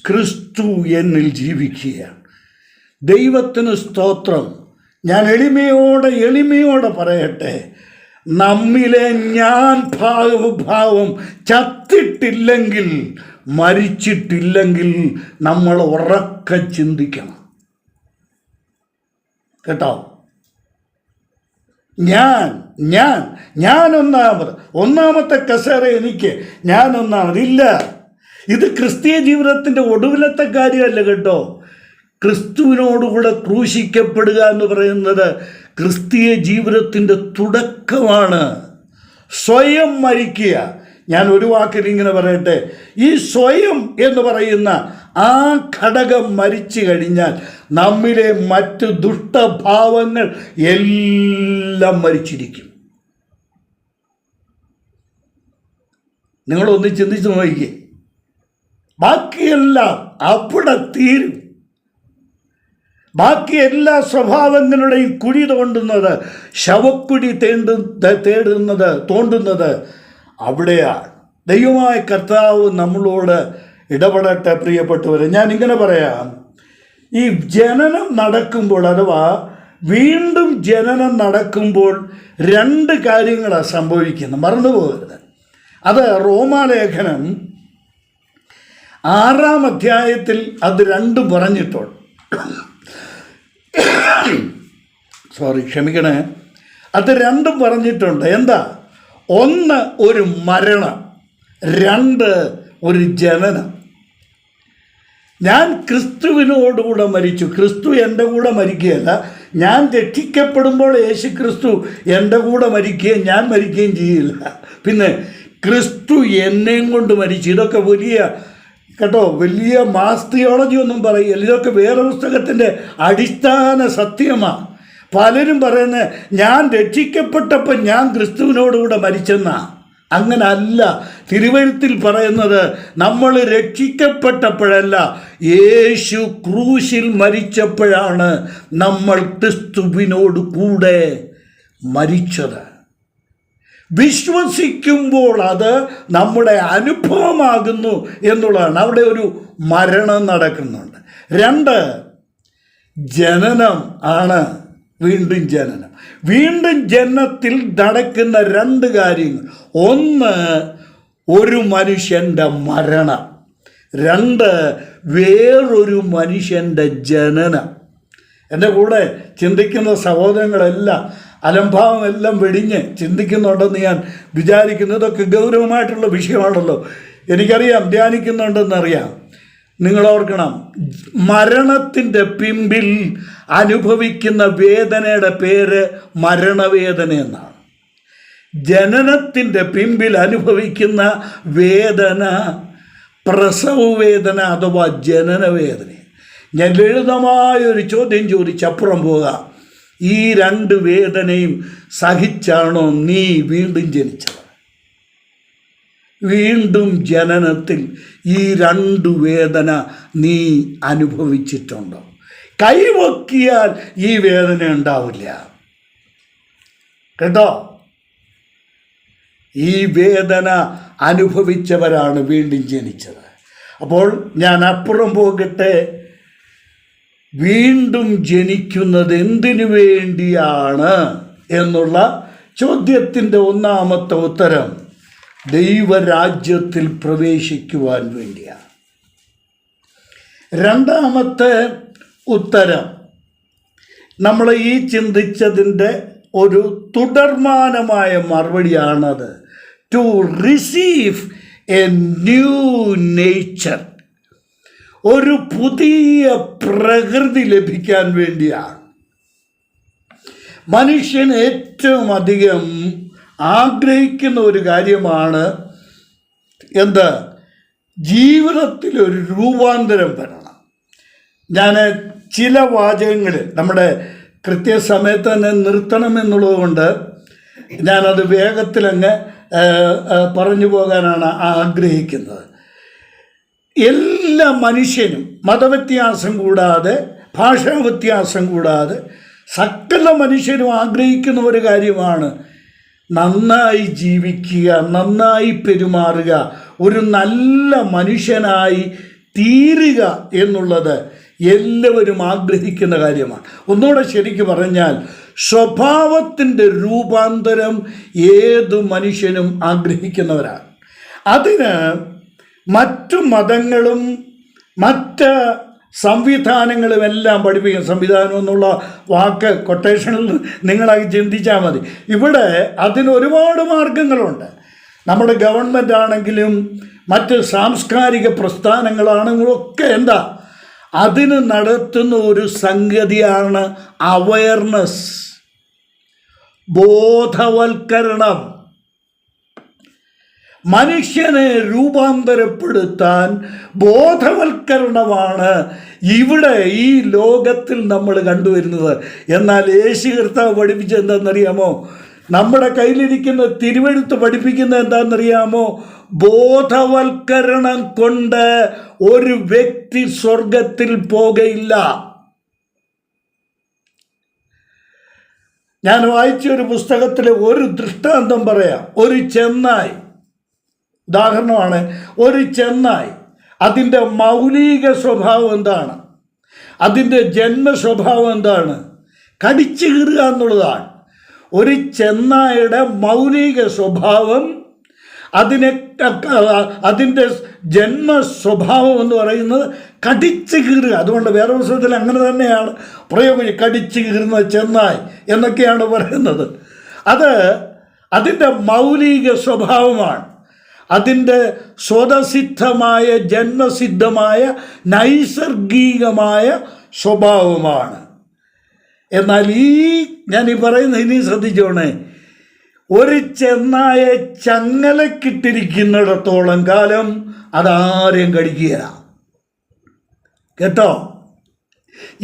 ക്രിസ്തു എന്നിൽ ജീവിക്കുകയാണ്. ദൈവത്തിന് സ്തോത്രം. ഞാൻ എളിമയോടെ പറയട്ടെ, നമ്മിലെ ഞാൻ ഭാവം ചത്തിട്ടില്ലെങ്കിൽ, മരിച്ചിട്ടില്ലെങ്കിൽ നമ്മൾ ഉറക്കെ ചിന്തിക്കണം, കേട്ടോ. ഞാൻ ഒന്നാമത്തെ കസേര എനിക്ക്, ഞാൻ ഒന്നാമതില്ല. ഇത് ക്രിസ്തീയ ജീവിതത്തിൻ്റെ ഒടുവിലത്തെ കാര്യമല്ല, കേട്ടോ. ക്രിസ്തുവിനോടുകൂടെ ക്രൂശിക്കപ്പെടുക എന്ന് പറയുന്നത് ക്രിസ്തീയ ജീവിതത്തിൻ്റെ തുടക്കമാണ്. സ്വയം മരിക്കുക. ഞാൻ ഒരു വാക്കിൽ ഇങ്ങനെ പറയട്ടെ, ഈ സ്വയം എന്ന് പറയുന്ന ആ ഘടകം മരിച്ചു കഴിഞ്ഞാൽ നമ്മിലെ മറ്റ് ദുഷ്ടഭാവങ്ങൾ എല്ലാം മരിച്ചിരിക്കും. നിങ്ങളൊന്ന് ചിന്തിച്ച് നോക്കിക്കേ. ബാക്കിയെല്ലാം അവിടെ തീരും. ബാക്കി എല്ലാ സ്വഭാവങ്ങളുടെയും കുഴി തോണ്ടുന്നത്, ശവക്കുഴി തോണ്ടുന്നത് അവിടെയാണ്. ദൈവമായ കർത്താവ് നമ്മളോട് ഇടപെടട്ടെ പ്രിയപ്പെട്ടവരെ. ഞാനിങ്ങനെ പറയാം, ഈ ജനനം നടക്കുമ്പോൾ, അഥവാ വീണ്ടും ജനനം നടക്കുമ്പോൾ 2 കാര്യങ്ങളാണ് സംഭവിക്കുന്നത്, മറന്നുപോകരുത്. അത് റോമാലേഖനം 6-ാം അധ്യായത്തിൽ അത് രണ്ടും പറഞ്ഞിട്ടുണ്ട്. ക്ഷമിക്കണേ, അത് രണ്ടും പറഞ്ഞിട്ടുണ്ട്. എന്താ? 1 ഒരു മരണം, 2 ഒരു ജനനം. ഞാൻ ക്രിസ്തുവിനോടുകൂടെ മരിച്ചു. ക്രിസ്തു എൻ്റെ കൂടെ മരിക്കുകയല്ല, ഞാൻ രക്ഷിക്കപ്പെടുമ്പോൾ യേശു ക്രിസ്തു എൻ്റെ കൂടെ മരിക്കുകയും ഞാൻ മരിക്കുകയും ചെയ്യില്ല. പിന്നെ ക്രിസ്തു എന്നെയും കൊണ്ട് മരിച്ചു. ഇതൊക്കെ വലിയ മാസ് തിയോളജി ഒന്നും പറയില്ല. ഇതൊക്കെ വേറെ പുസ്തകത്തിൻ്റെ അടിസ്ഥാന സത്യമാണ്. പലരും പറയുന്നത് ഞാൻ രക്ഷിക്കപ്പെട്ടപ്പോൾ ഞാൻ ക്രിസ്തുവിനോടുകൂടെ മരിച്ചെന്നാ. അങ്ങനല്ല തിരുവെഴുത്തിൽ പറയുന്നത്. നമ്മൾ രക്ഷിക്കപ്പെട്ടപ്പോഴല്ല, യേശു ക്രൂശിൽ മരിച്ചപ്പോഴാണ് നമ്മൾ ക്രിസ്തുവിനോട് കൂടെ മരിച്ചത്. വിശ്വസിക്കുമ്പോൾ അത് നമ്മുടെ അനുഭവമാകുന്നു എന്നുള്ളതാണ്. അവിടെ ഒരു മരണം നടക്കുന്നുണ്ട്. 2 ജനനം ആണ്. വീണ്ടും ജനനം. വീണ്ടും ജനനത്തിൽ നടക്കുന്ന 2 കാര്യങ്ങൾ. 1 ഒരു മനുഷ്യൻ്റെ മരണം, 2 വേറൊരു മനുഷ്യൻ്റെ ജനനം. എൻ്റെ കൂടെ ചിന്തിക്കുന്ന സഹോദരങ്ങളെല്ലാം അലംഭാവമെല്ലാം വെടിഞ്ഞ് ചിന്തിക്കുന്നുണ്ടെന്ന് ഞാൻ വിചാരിക്കുന്നു. ഇതൊക്കെ ഗൗരവമായിട്ടുള്ള വിഷയമാണല്ലോ. എനിക്കറിയാം, ധ്യാനിക്കുന്നുണ്ടെന്നറിയാം. നിങ്ങളോർക്കണം, മരണത്തിൻ്റെ പിമ്പിൽ അനുഭവിക്കുന്ന വേദനയുടെ പേര് മരണവേദന എന്നാണ്. ജനനത്തിൻ്റെ പിമ്പിൽ അനുഭവിക്കുന്ന വേദന പ്രസവവേദന അഥവാ ജനനവേദന. ഞാൻ ലളിതമായൊരു ചോദ്യം ചോദിച്ചപ്പുറം പോകാം. ഈ 2 വേദനയും സഹിച്ചാണോ നീ വീണ്ടും ജനിച്ചത്? വീണ്ടും ജനനത്തിൽ ഈ 2 വേദന നീ അനുഭവിച്ചിട്ടുണ്ടോ? കൈവക്കിയാൽ ഈ വേദന ഉണ്ടാവില്ല കേട്ടോ. ഈ വേദന അനുഭവിച്ചവരാണ് വീണ്ടും ജനിച്ചത്. അപ്പോൾ ഞാൻ അപ്പുറം പോകട്ടെ. വീണ്ടും ജനിക്കുന്നത് എന്തിനു വേണ്ടിയാണ് എന്നുള്ള ചോദ്യത്തിൻ്റെ ഒന്നാമത്തെ ഉത്തരം ദൈവരാജ്യത്തിൽ പ്രവേശിക്കുവാൻ വേണ്ടിയാണ്. രണ്ടാമത്തെ ഉത്തരം നമ്മൾ ഈ ചിന്തിച്ചതിൻ്റെ ഒരു തുടർമാനമായ മറുപടിയാണത്. To receive a new nature, ഒരു പുതിയ പ്രകൃതി ലഭിക്കാൻ വേണ്ടിയാണ്. മനുഷ്യൻ ഏറ്റവും അധികം ആഗ്രഹിക്കുന്ന ഒരു കാര്യമാണ് എന്ത്? ജീവിതത്തിൽ ഒരു രൂപാന്തരം വരണം. ഞാൻ ചില വാചകങ്ങൾ നമ്മുടെ കൃത്യസമയത്ത് തന്നെ നിർത്തണമെന്നുള്ളത് കൊണ്ട് ഞാനത് വേഗത്തിലങ്ങ് പറഞ്ഞു പോകാനാണ് ആഗ്രഹിക്കുന്നത്. എല്ലാ മനുഷ്യനും മതവ്യത്യാസം കൂടാതെ, ഭാഷാ വ്യത്യാസം കൂടാതെ സകല മനുഷ്യരും ആഗ്രഹിക്കുന്ന ഒരു കാര്യമാണ് നന്നായി ജീവിക്കുക, നന്നായി പെരുമാറുക, ഒരു നല്ല മനുഷ്യനായി തീരുക എന്നുള്ളത് എല്ലാവരും ആഗ്രഹിക്കുന്ന കാര്യമാണ്. ഒന്നുകൂടെ ശരിക്ക് പറഞ്ഞാൽ സ്വഭാവത്തിൻ്റെ രൂപാന്തരം ഏതു മനുഷ്യനും ആഗ്രഹിക്കുന്നവരാണ്. അതിന് മറ്റു മതങ്ങളും മറ്റ് സംവിധാനങ്ങളുമെല്ലാം പഠിപ്പിക്കും. സംവിധാനം എന്നുള്ള വാക്ക് കൊട്ടേഷനിൽ നിങ്ങളായി ചിന്തിച്ചാൽ മതി. ഇവിടെ അതിന് ഒരുപാട് മാർഗങ്ങളുണ്ട്. നമ്മുടെ ഗവൺമെൻറ് ആണെങ്കിലും മറ്റ് സാംസ്കാരിക പ്രസ്ഥാനങ്ങളാണെങ്കിലും ഒക്കെ എന്താ അതിന് നടത്തുന്ന ഒരു സംഗതിയാണ് അവയർനെസ്, ബോധവൽക്കരണം. മനുഷ്യനെ രൂപാന്തരപ്പെടുത്താൻ ബോധവൽക്കരണമാണ് ഇവിടെ ഈ ലോകത്തിൽ നമ്മൾ കണ്ടുവരുന്നത്. എന്നാൽ യേശു കർത്താവ് പഠിപ്പിച്ചത് എന്താണെന്നറിയാമോ? നമ്മുടെ കയ്യിലിരിക്കുന്ന തിരുവെഴുത്ത് പഠിപ്പിക്കുന്നത് എന്താണെന്നറിയാമോ? ബോധവൽക്കരണം കൊണ്ട് ഒരു വ്യക്തി സ്വർഗത്തിൽ പോകയില്ല. ഞാൻ വായിച്ച ഒരു പുസ്തകത്തിലെ ഒരു ദൃഷ്ടാന്തം പറയാം. ഒരു ചെന്നായ്, ഉദാഹരണമാണ്, ഒരു ചെന്നായ്, അതിൻ്റെ മൗലിക സ്വഭാവം എന്താണ്? അതിൻ്റെ ജന്മ സ്വഭാവം എന്താണ്? കടിച്ചു കീറുക എന്നുള്ളതാണ്. ഒരു ചെന്നായുടെ മൗലിക സ്വഭാവം അതിൻ്റെ ജന്മ സ്വഭാവം എന്ന് പറയുന്നത് കടിച്ചു കീറുക. അതുകൊണ്ട് വേറെ പുസ്തകത്തിൽ അങ്ങനെ തന്നെയാണ് പ്രയോഗം, കടിച്ചു കീറുന്ന ചെന്നായ് എന്നൊക്കെയാണ് പറയുന്നത്. അതിൻ്റെ മൗലിക സ്വഭാവമാണ്, അതിൻ്റെ സ്വതസിദ്ധമായ ജന്മസിദ്ധമായ നൈസർഗികമായ സ്വഭാവമാണ്. എന്നാൽ ഞാൻ പറയുന്നത് ഇനി ശ്രദ്ധിച്ചോണേ, ഒരു ചെന്നായെ ചങ്ങലക്കിട്ടിരിക്കുന്നിടത്തോളം കാലം അതാരെയും കടിക്കുകയില്ല കേട്ടോ.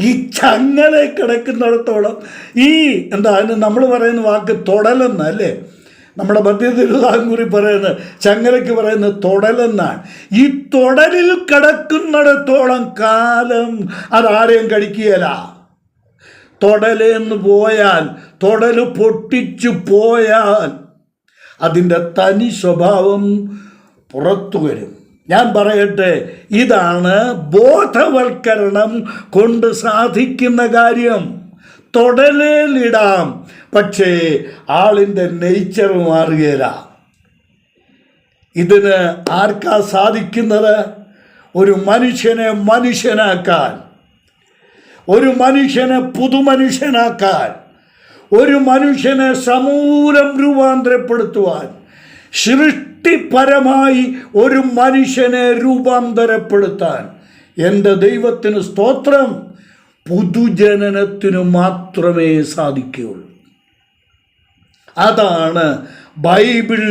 ഈ ചങ്ങല കിടക്കുന്നിടത്തോളം അതിന് നമ്മൾ പറയുന്ന വാക്ക് തൊടലെന്നല്ലേ, നമ്മുടെ മധ്യ തിരുവിതാംകൂറിൽ പറയുന്നത് ചങ്ങലയ്ക്ക് പറയുന്നത് തൊടലെന്നാണ്. ഈ തൊടലിൽ കിടക്കുന്നിടത്തോളം കാലം അതാരെയും കടിക്കുകയില്ല. തൊടലെന്ന് പോയാൽ, തൊടല് പൊട്ടിച്ചു പോയാൽ അതിൻ്റെ തനി സ്വഭാവം പുറത്തു വരും. ഞാൻ പറയട്ടെ, ഇതാണ് ബോധവൽക്കരണം കൊണ്ട് സാധിക്കുന്ന കാര്യം. തൊടലിലിടാം, പക്ഷേ ആളിൻ്റെ നേച്ചർ മാറുകയില്ല. ഇതിന് ആർക്കാ സാധിക്കുന്നത്? ഒരു മനുഷ്യനെ മനുഷ്യനാക്കാൻ, ഒരു മനുഷ്യനെ പുതുമനുഷ്യനാക്കാൻ, ഒരു മനുഷ്യനെ സമൂലം രൂപാന്തരപ്പെടുത്തുവാൻ, സൃഷ്ടിപരമായി ഒരു മനുഷ്യനെ രൂപാന്തരപ്പെടുത്താൻ എൻ്റെ ദൈവത്തിന് സ്തോത്രം, പുതുജനനത്തിന് മാത്രമേ സാധിക്കുകയുള്ളൂ. അതാണ് ബൈബിൾ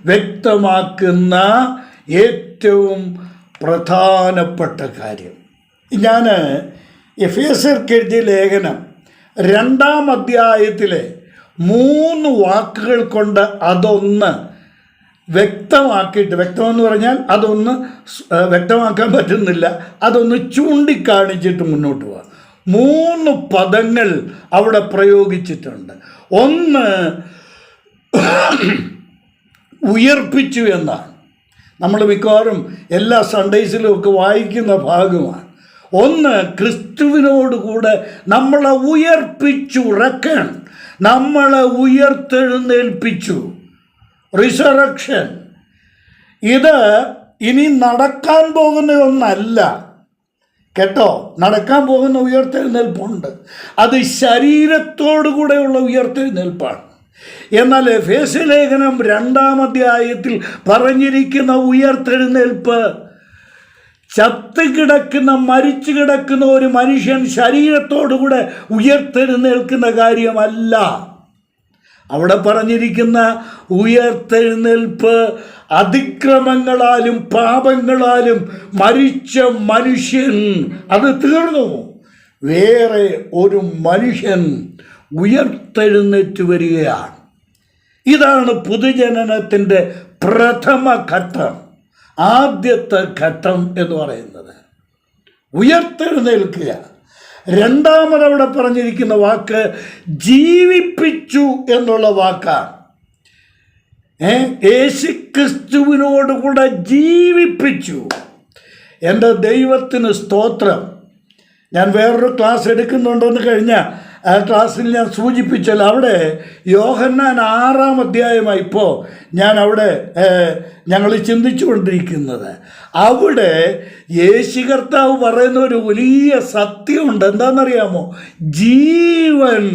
വ്യക്തമാക്കുന്ന ഏറ്റവും പ്രധാനപ്പെട്ട കാര്യം. ഞാൻ എഫേസ്യർക്ക് എഴുതിയ ലേഖനം 2-ാം അധ്യായത്തിലെ 3 വാക്കുകൾ കൊണ്ട് അതൊന്ന് വ്യക്തമാക്കിയിട്ട്, വ്യക്തമെന്ന് പറഞ്ഞാൽ അതൊന്ന് വ്യക്തമാക്കാൻ പറ്റുന്നില്ല, അതൊന്ന് ചൂണ്ടിക്കാണിച്ചിട്ട് മുന്നോട്ട് പോകാം. 3 പദങ്ങൾ അവിടെ പ്രയോഗിച്ചിട്ടുണ്ട്. ഒന്ന് ഉയർപ്പിച്ചു എന്നാണ്. നമ്മൾ മിക്കവാറും എല്ലാ സൺഡേസിലും ഒക്കെ വായിക്കുന്ന ഭാഗമാണ്. ഒന്ന്, ക്രിസ്തുവിനോടുകൂടെ നമ്മളെ ഉയർപ്പിച്ചു, റെക്കൺ, നമ്മളെ ഉയർത്തെഴുന്നേൽപ്പിച്ചു, റിസറക്ഷൻ. ഇത് ഇനി നടക്കാൻ പോകുന്ന ഒന്നല്ല കേട്ടോ. നടക്കാൻ പോകുന്ന ഉയർത്തെഴുന്നേൽപ്പുണ്ട്, അത് ശരീരത്തോടുകൂടെയുള്ള ഉയർത്തെഴുന്നേൽപ്പാണ്. എന്നാൽ എഫേസ്യ ലേഖനം 2-ാം അധ്യായത്തിൽ പറഞ്ഞിരിക്കുന്ന ഉയർത്തെഴുന്നേൽപ്പ് ചത്ത് കിടക്കുന്ന, മരിച്ചു കിടക്കുന്ന ഒരു മനുഷ്യൻ ശരീരത്തോടുകൂടെ ഉയർത്തെഴുന്നേൽക്കുന്ന കാര്യമല്ല. അവിടെ പറഞ്ഞിരിക്കുന്ന ഉയർത്തെഴുന്നേൽപ്പ് അതിക്രമങ്ങളാലും പാപങ്ങളാലും മരിച്ച മനുഷ്യൻ, അത് തീർന്നു, വേറെ ഒരു മനുഷ്യൻ ഉയർത്തെഴുന്നേറ്റ് വരികയാണ്. ഇതാണ് പുതുജനനത്തിൻ്റെ പ്രഥമ ഘട്ടം, ആദ്യത്തെ ഘട്ടം എന്ന് പറയുന്നത് ഉയർത്തെഴുന്നേൽക്കുക. രണ്ടാമതവിടെ പറഞ്ഞിരിക്കുന്ന വാക്ക് ജീവിപ്പിച്ചു എന്നുള്ള വാക്കാണ്. യേശുക്രിസ്തുവിനോടുകൂടെ ജീവിപ്പിച്ചു. എൻ്റെ ദൈവത്തിന് സ്തോത്രം. ഞാൻ വേറൊരു ക്ലാസ് എടുക്കുന്നുണ്ടെന്ന് കഴിഞ്ഞാൽ ആ ക്ലാസ്സിൽ ഞാൻ സൂചിപ്പിച്ചല്ലോ, അവിടെ യോഹന്നാൻ 6-ാം അധ്യായമായി ഇപ്പോൾ ഞാൻ അവിടെ ഞങ്ങൾ ചിന്തിച്ചു കൊണ്ടിരിക്കുന്നത്. അവിടെ യേശു കർത്താവ് പറയുന്ന ഒരു വലിയ സത്യമുണ്ട്. എന്താണെന്നറിയാമോ? ജീവൻ,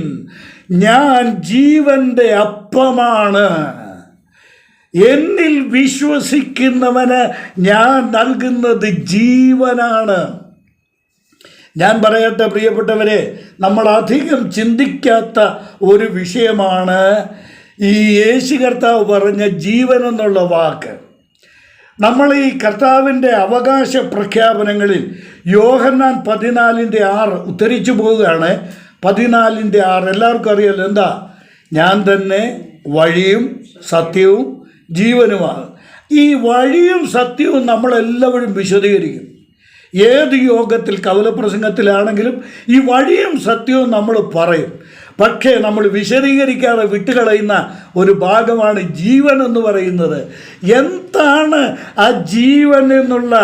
ഞാൻ ജീവൻ്റെ അപ്പമാണ്, എന്നിൽ വിശ്വസിക്കുന്നവന് ഞാൻ നൽകുന്നത് ജീവനാണ്. ഞാൻ പറയട്ടെ പ്രിയപ്പെട്ടവരെ, നമ്മൾ അധികം ചിന്തിക്കാത്ത ഒരു വിഷയമാണ് ഈ യേശു കർത്താവ് പറഞ്ഞ ജീവൻ എന്നുള്ള വാക്ക്. നമ്മൾ ഈ കർത്താവിൻ്റെ അവകാശ പ്രഖ്യാപനങ്ങളിൽ യോഹന്നാൻ 14:6 ഉദ്ധരിച്ചു പോവുകയാണ്. 14:6 എല്ലാവർക്കും അറിയാലോ. എന്താ? ഞാൻ തന്നെ വഴിയും സത്യവും ജീവനുമാണ്. ഈ വഴിയും സത്യവും നമ്മളെല്ലാവരും വിശദീകരിക്കും. ഏത് യോഗത്തിൽ, കവലപ്രസംഗത്തിലാണെങ്കിലും ഈ വഴിയും സത്യവും നമ്മൾ പറയും. പക്ഷേ നമ്മൾ വിശദീകരിക്കാതെ വിട്ടുകളയുന്ന ഒരു ഭാഗമാണ് ജീവൻ എന്ന് പറയുന്നത്. എന്താണ് ആ ജീവൻ എന്നുള്ള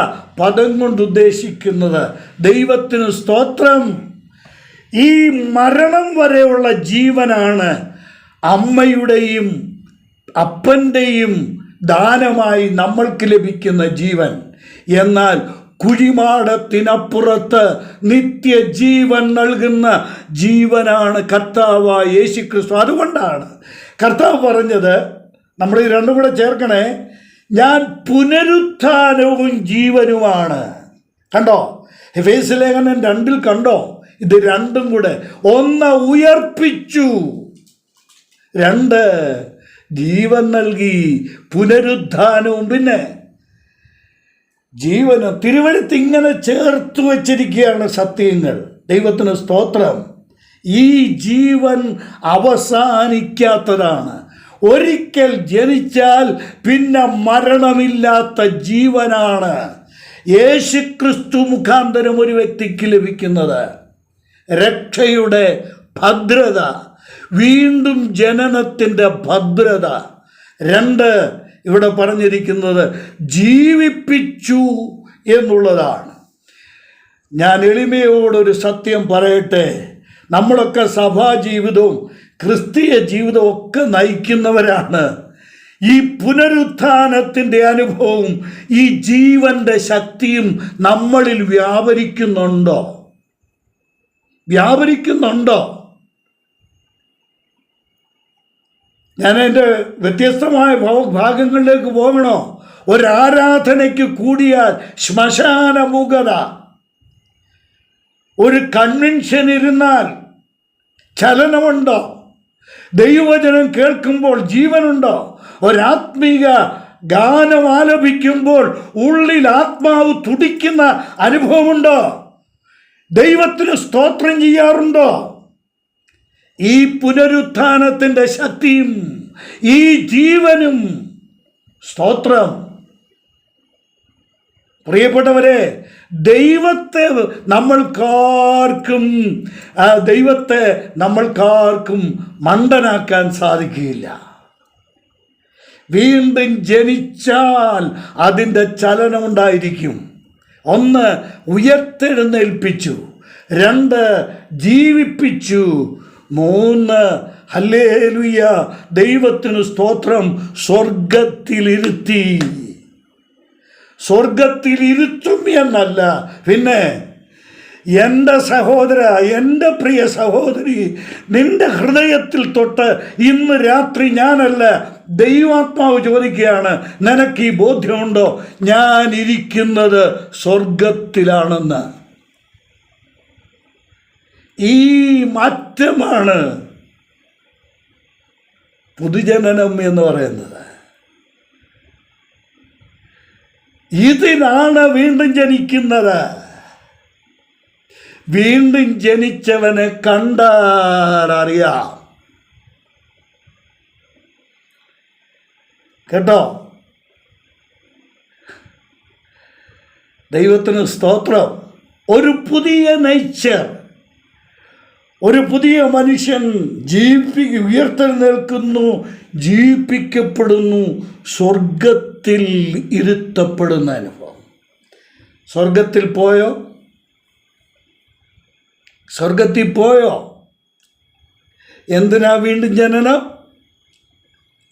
പദം കൊണ്ട് ഉദ്ദേശിക്കുന്നത്? ദൈവത്തിന് സ്തോത്രം. ഈ മരണം വരെയുള്ള ജീവനാണ് അമ്മയുടെയും അപ്പൻ്റെയും ദാനമായി നമ്മൾക്ക് ലഭിക്കുന്ന ജീവൻ. എന്നാൽ കുഴിമാടത്തിനപ്പുറത്ത് നിത്യജീവൻ നൽകുന്ന ജീവനാണ് കർത്താവായ യേശുക്രിസ്തു. അതുകൊണ്ടാണ് കർത്താവ് പറഞ്ഞത്, നമ്മൾ ഈ രണ്ടും കൂടെ ചേർക്കണേ, ഞാൻ പുനരുത്ഥാനവും ജീവനുമാണ്. കണ്ടോ, എഫേസ്യ ലേഖനം 2 കണ്ടോ? ഇത് രണ്ടും കൂടെ, 1 ഉയർപ്പിച്ചു, 2 ജീവൻ നൽകി, പുനരുത്ഥാനവും പിന്നെ ജീവനും. തിരുവഴുത്ത് ഇങ്ങനെ ചേർത്ത് വച്ചിരിക്കുകയാണ് സത്യങ്ങൾ. ദൈവത്തിന് സ്തോത്രം. ഈ ജീവൻ അവസാനിക്കാത്തതാണ്. ഒരിക്കൽ ജനിച്ചാൽ പിന്നെ മരണമില്ലാത്ത ജീവനാണ് യേശുക്രിസ്തു മുഖാന്തരം ഒരു വ്യക്തിക്ക് ലഭിക്കുന്നത്. രക്ഷയുടെ ഭദ്രത, വീണ്ടും ജനനത്തിൻ്റെ ഭദ്രത. 2 ഇവിടെ പറഞ്ഞിരിക്കുന്നത് ജീവിപ്പിച്ചു എന്നുള്ളതാണ്. ഞാൻ എളിമയോടൊരു സത്യം പറയട്ടെ, നമ്മളൊക്കെ സഭാജീവിതവും ക്രിസ്തീയ ജീവിതവും ഒക്കെ നയിക്കുന്നവരാണ്. ഈ പുനരുത്ഥാനത്തിൻ്റെ അനുഭവവും ഈ ജീവൻ്റെ ശക്തിയും നമ്മളിൽ വ്യാപരിക്കുന്നുണ്ടോ? ഞാൻ എൻ്റെ വ്യത്യസ്തമായ ഭാഗങ്ങളിലേക്ക് പോകണോ? ഒരാരാധനയ്ക്ക് കൂടിയാൽ ശ്മശാനമുഖത, ഒരു കൺവെൻഷൻ ഇരുന്നാൽ ചലനമുണ്ടോ? ദൈവവചനം കേൾക്കുമ്പോൾ ജീവനുണ്ടോ? ഒരാത്മീക ഗാനം ആലപിക്കുമ്പോൾ ഉള്ളിൽ ആത്മാവ് തുടിക്കുന്ന അനുഭവമുണ്ടോ? ദൈവത്തിന് സ്തോത്രം ചെയ്യാറുണ്ടോ? ഈ പുനരുത്ഥാനത്തിൻ്റെ ശക്തിയും ഈ ജീവനും സ്തോത്രം. പ്രിയപ്പെട്ടവരെ, ദൈവത്തെ നമ്മൾക്കാർക്കും മണ്ടനാക്കാൻ സാധിക്കുകയില്ല. വീണ്ടും ജനിച്ചാൽ അതിൻ്റെ ചലനമുണ്ടായിരിക്കും. 1 ഉയർത്തെഴുന്നേൽപ്പിച്ചു, 2 ജീവിപ്പിച്ചു, 3 ഹല്ലേലൂയ, ദൈവത്തിന് സ്തോത്രം, സ്വർഗത്തിലിരുത്തും എന്നല്ല, പിന്നെ എൻ്റെ സഹോദര, എൻ്റെ പ്രിയ സഹോദരി, നിന്റെ ഹൃദയത്തിൽ തൊട്ട് ഇന്ന് രാത്രി ഞാനല്ല, ദൈവാത്മാവ് ചോദിക്കുകയാണ്, നിനക്ക് ഈ ബോധ്യമുണ്ടോ? ഞാൻ ഇരിക്കുന്നത് സ്വർഗത്തിലാണെന്ന്. ഈ മാറ്റമാണ് പുതുജനനം എന്ന് പറയുന്നത്. ഇതിനാണ് വീണ്ടും ജനിക്കുന്നത്. വീണ്ടും ജനിച്ചവനെ കണ്ടാൽ അറിയാം. കേട്ടോ? ദൈവത്തിന് സ്തോത്രം. ഒരു പുതിയ നേച്ചർ, ഒരു പുതിയ മനുഷ്യൻ ഉയർത്തെഴുന്നേൽക്കുന്നു, ജീവിപ്പിക്കപ്പെടുന്നു, സ്വർഗത്തിൽ ഇരുത്തപ്പെടുന്ന അനുഭവം. സ്വർഗത്തിൽ പോയോ? എന്തിനാ വീണ്ടും ജനനം?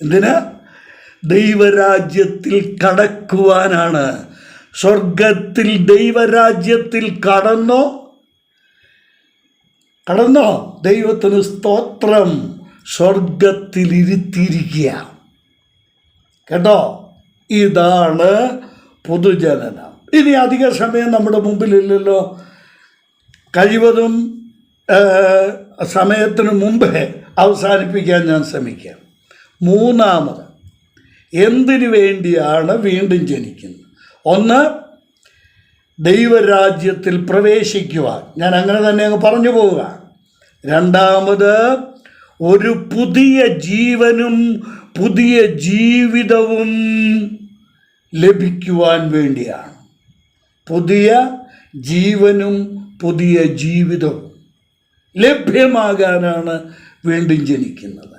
എന്തിനാ? ദൈവരാജ്യത്തിൽ കടക്കുവാനാണ്. സ്വർഗത്തിൽ ദൈവരാജ്യത്തിൽ കടന്നോ? ദൈവത്തിന് സ്തോത്രം. സ്വർഗത്തിലിരുത്തിയിരിക്കുക. കേട്ടോ? ഇതാണ് പുതുജനനം. ഇനി അധിക സമയം നമ്മുടെ മുമ്പിലില്ലല്ലോ. കഴിവതും സമയത്തിന് മുമ്പേ അവസാനിപ്പിക്കാൻ ഞാൻ ശ്രമിക്കാം. 3, എന്തിനു വേണ്ടിയാണ് വീണ്ടും ജനിക്കുന്നത്? 1, ദൈവരാജ്യത്തിൽ പ്രവേശിക്കുവാൻ. ഞാൻ അങ്ങനെ തന്നെ അങ്ങ് പറഞ്ഞു പോവുക. 2, ഒരു പുതിയ ജീവനും പുതിയ ജീവിതവും ലഭിക്കുവാൻ വേണ്ടിയാണ്. പുതിയ ജീവനും പുതിയ ജീവിതവും ലഭ്യമാകാനാണ് വീണ്ടും ജനിക്കുന്നത്.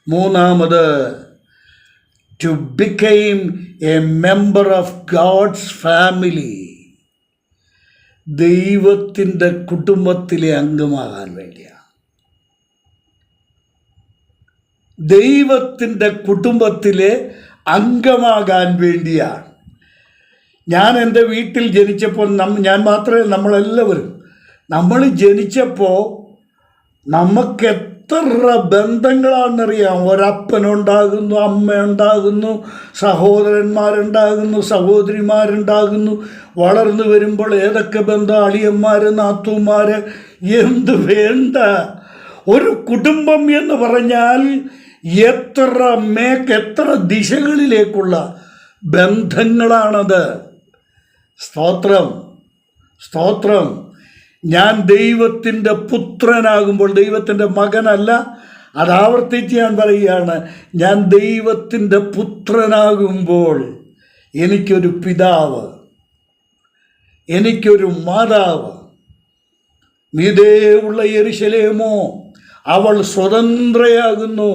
3, to become a member of God's family, ദൈവത്തിൻ്റെ കുടുംബത്തിലെ അംഗമാകാൻ വേണ്ടിയാണ്. ദൈവത്തിൻ്റെ കുടുംബത്തിലെ അംഗമാകാൻ വേണ്ടിയാണ്. ഞാൻ എൻ്റെ വീട്ടിൽ ജനിച്ചപ്പോൾ ഞാൻ മാത്രമേ, നമ്മളെല്ലാവരും നമ്മൾ ജനിച്ചപ്പോൾ നമുക്ക് എത്ര ബന്ധങ്ങളാണെന്നറിയാം. ഒരപ്പനുണ്ടാകുന്നു, അമ്മയുണ്ടാകുന്നു, സഹോദരന്മാരുണ്ടാകുന്നു, സഹോദരിമാരുണ്ടാകുന്നു. വളർന്നു വരുമ്പോൾ ഏതൊക്കെ ബന്ധം, അളിയന്മാർ, നാത്തൂന്മാർ, എന്ത് വേണ്ട. ഒരു കുടുംബം എന്ന് പറഞ്ഞാൽ എത്ര ദിശകളിലേക്കുള്ള ബന്ധങ്ങളാണത്. സ്തോത്രം, സ്തോത്രം. ഞാൻ ദൈവത്തിൻ്റെ പുത്രനാകുമ്പോൾ, ദൈവത്തിൻ്റെ മകനല്ല, അതാവർത്തിച്ച് ഞാൻ പറയുകയാണ്, ഞാൻ ദൈവത്തിൻ്റെ പുത്രനാകുമ്പോൾ എനിക്കൊരു പിതാവ്, എനിക്കൊരു മാതാവ്. മീതേ ഉള്ള യെരൂശലേമോ, അവൾ സ്വതന്ത്രയാകുന്നു,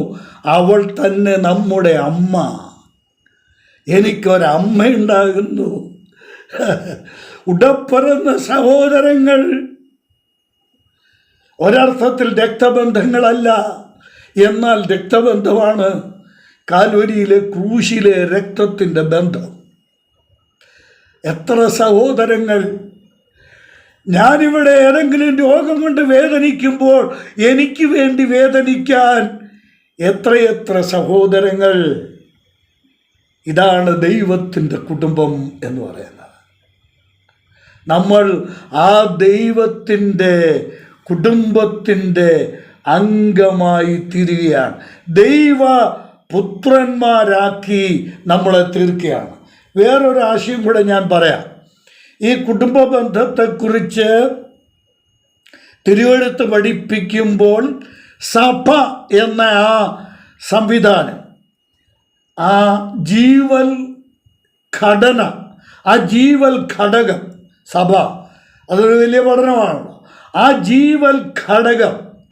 അവൾ തന്നെ നമ്മുടെ അമ്മ. എനിക്കൊരമ്മയുണ്ടാകുന്നു. ഉടപ്പിറന്ന സഹോദരങ്ങൾ ഒരർത്ഥത്തിൽ രക്തബന്ധങ്ങളല്ല, എന്നാൽ രക്തബന്ധമാണ്. കാൽവരിയിലെ ക്രൂശിലെ രക്തത്തിൻ്റെ ബന്ധം. എത്ര സഹോദരങ്ങൾ! ഞാനിവിടെ ഏതെങ്കിലും രോഗം കൊണ്ട് വേദനിക്കുമ്പോൾ എനിക്ക് വേണ്ടി വേദനിക്കാൻ എത്രയെത്ര സഹോദരങ്ങൾ. ഇതാണ് ദൈവത്തിൻ്റെ കുടുംബം എന്ന് പറയുന്നത്. നമ്മൾ ആ ദൈവത്തിൻ്റെ കുടുംബത്തിൻ്റെ അംഗമായി തീരുകയാണ്. ദൈവ പുത്രന്മാരാക്കി നമ്മളെ തീർക്കുകയാണ്. വേറൊരു ആശയം കൂടെ ഞാൻ പറയാം. ഈ കുടുംബ ബന്ധത്തെക്കുറിച്ച് തിരുവെഴുത്ത് പഠിപ്പിക്കുമ്പോൾ സഭ എന്ന ആ സംവിധാനം, ആ ജീവൽ ഘടന, ആ ജീവൽ ഘടകം, സഭ അതൊരു വലിയ പഠനമാണല്ലോ. ആ ജീവൽ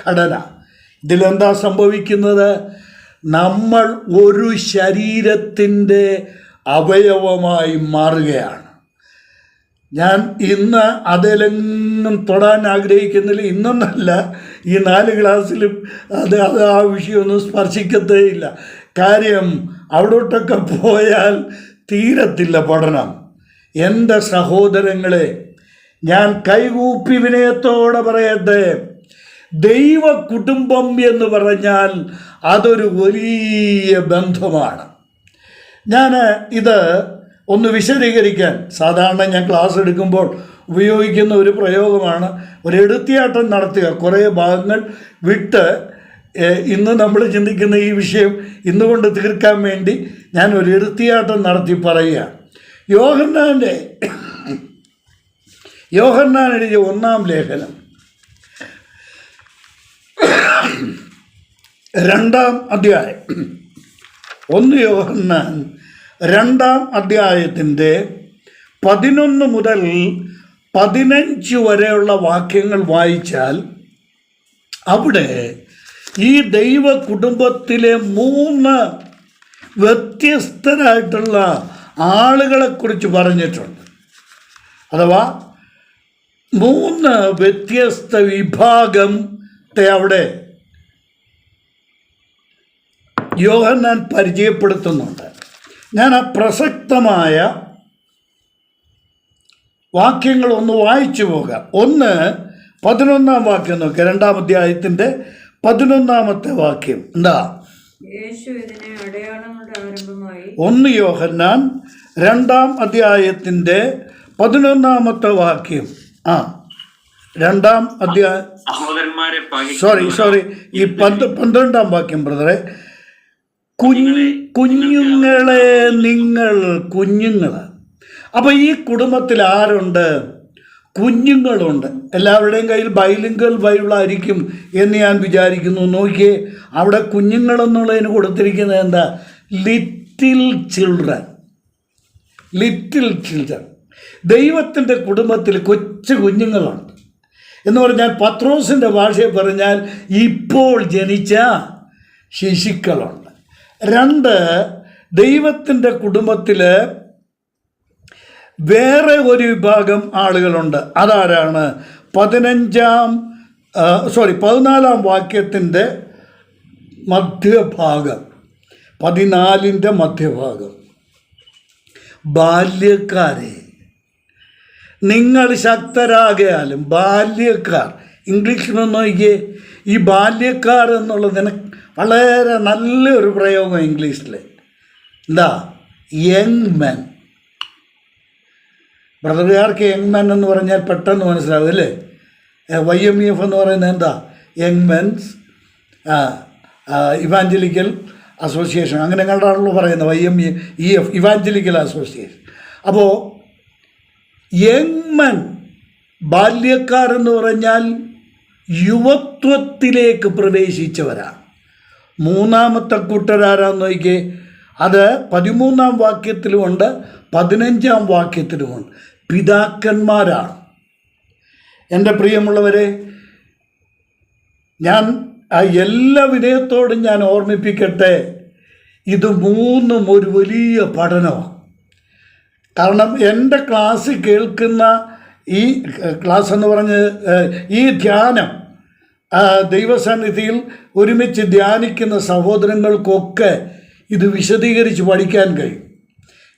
ഘടന ഇതിലെന്താ സംഭവിക്കുന്നത്? നമ്മൾ ഒരു ശരീരത്തിൻ്റെ അവയവമായി മാറുകയാണ്. ഞാൻ ഇന്ന് അതിലെങ്ങും തൊടാൻ ആഗ്രഹിക്കുന്നില്ല. ഇന്നൊന്നല്ല, ഈ 4 ക്ലാസ്സിലും അത് ആ വിഷയമൊന്നും സ്പർശിക്കത്തേയില്ല. കാര്യം അവിടോട്ടൊക്കെ പോയാൽ തീരത്തില്ല പഠനം. എൻ്റെ സഹോദരങ്ങളെ, ഞാൻ കൈകൂപ്പി വിനയത്തോടെ പറയട്ടെ, ദൈവ കുടുംബം എന്ന് പറഞ്ഞാൽ അതൊരു വലിയ ബന്ധമാണ്. ഞാൻ ഇത് ഒന്ന് വിശദീകരിക്കാൻ, സാധാരണ ഞാൻ ക്ലാസ് എടുക്കുമ്പോൾ ഉപയോഗിക്കുന്ന ഒരു പ്രയോഗമാണ് ഒരു എടുത്തിയാട്ടം നടത്തുക. കുറേ ഭാഗങ്ങൾ വിട്ട് ഇന്ന് നമ്മൾ ചിന്തിക്കുന്ന ഈ വിഷയം ഇന്നുകൊണ്ട് തീർക്കാൻ വേണ്ടി ഞാൻ ഒരു എടുത്തിയാട്ടം നടത്തി പറയുകയാണ്. യോഹന്നാൻ എഴുതിയ 1-ാം ലേഖനം 2-ാം അധ്യായം, 1 യോഹന്നാൻ 2-ാം അധ്യായത്തിൻ്റെ 11 മുതൽ 15 വരെയുള്ള വാക്യങ്ങൾ വായിച്ചാൽ അവിടെ ഈ ദൈവ കുടുംബത്തിലെ 3 വ്യത്യസ്തരായിട്ടുള്ള ആളുകളെക്കുറിച്ച് പറഞ്ഞിട്ടുണ്ട്. അഥവാ 3 വ്യത്യസ്ത വിഭാഗത്തെ അവിടെ യോഹന്നാൻ പരിചയപ്പെടുത്തുന്നുണ്ട്. ഞാൻ ആ പ്രസക്തമായ വാക്യങ്ങൾ ഒന്ന് വായിച്ചു പോകാം. 11-ാം വാക്യം നോക്കുക. 2-ാം അധ്യായത്തിൻ്റെ 11-ാമത്തെ വാക്യം എന്താ? 1 യോഹന്നാൻ 2-ാം അധ്യായത്തിൻ്റെ 11-ാമത്തെ വാക്യം. 2-ാം അധ്യായം, സോറി, ഈ 12-ാം വാക്യം ബ്രദറെ. കുഞ്ഞുങ്ങളെ, നിങ്ങൾ കുഞ്ഞുങ്ങൾ. അപ്പോൾ ഈ കുടുംബത്തിൽ ആരുണ്ട്? കുഞ്ഞുങ്ങളുണ്ട്. എല്ലാവരുടെയും കയ്യിൽ ബൈലിംഗൽ ബൈബിളായിരിക്കും എന്ന് ഞാൻ വിചാരിക്കുന്നു. നോക്കിയേ, അവിടെ കുഞ്ഞുങ്ങളെന്നുള്ളതിന് കൊടുത്തിരിക്കുന്നത് എന്താ? Little children. ദൈവത്തിൻ്റെ കുടുംബത്തിൽ കൊച്ചു കുഞ്ഞുങ്ങളുണ്ട് എന്ന് പറഞ്ഞാൽ, പത്രോസിൻ്റെ ഭാഷയിൽ പറഞ്ഞാൽ ഇപ്പോൾ ജനിച്ച ശിശുക്കളുണ്ട്. 2, ദൈവത്തിൻ്റെ കുടുംബത്തിൽ വേറെ ഒരു വിഭാഗം ആളുകളുണ്ട്. അതാരാണ്? 14-ാം വാക്യത്തിൻ്റെ മധ്യഭാഗം. 14 മധ്യഭാഗം. ബാല്യക്കാരെ, നിങ്ങൾ ശക്തരാകയാലും. ബാല്യക്കാർ, ഇംഗ്ലീഷിലൊന്ന് നോക്കിയേ. ഈ ബാല്യക്കാർ എന്നുള്ളതിന് വളരെ നല്ലൊരു പ്രയോഗം ഇംഗ്ലീഷിൽ. എന്താ? Young men. ബ്രദറുകാർക്ക് യങ് മെൻ എന്ന് പറഞ്ഞാൽ പെട്ടെന്ന് മനസ്സിലാവും അല്ലേ? YMEF എന്ന് പറയുന്നത് എന്താ? യങ് മെൻസ് ഇവാഞ്ചലിക്കൽ അസോസിയേഷൻ, അങ്ങനെ കണ്ടാണല്ലോ പറയുന്നത്. YMEF, evangelical association. അപ്പോൾ യങ് മെൻ, ബാല്യക്കാരെന്ന് പറഞ്ഞാൽ യുവത്വത്തിലേക്ക് പ്രവേശിച്ചവരാണ്. മൂന്നാമത്തെ കൂട്ടരാരാന്ന് നോക്കിയേ. അത് 13-ാം വാക്യത്തിലുമുണ്ട്, 15-ാം വാക്യത്തിലുമുണ്ട്. പിതാക്കന്മാരാണ്. എൻ്റെ പ്രിയമുള്ളവരെ, ഞാൻ എല്ലാ വിനയത്തോടും ഞാൻ ഓർമ്മിപ്പിക്കട്ടെ, ഇത് മൂന്നും ഒരു വലിയ പഠനമാണ്. കാരണം എൻ്റെ ക്ലാസ് കേൾക്കുന്ന ഈ ക്ലാസ് എന്ന് പറഞ്ഞ് ഈ ധ്യാനം ദൈവസന്നിധിയിൽ ഒരുമിച്ച് ധ്യാനിക്കുന്ന സഹോദരങ്ങൾക്കൊക്കെ ഇത് വിശദീകരിച്ച് പഠിക്കാൻ കഴിയും.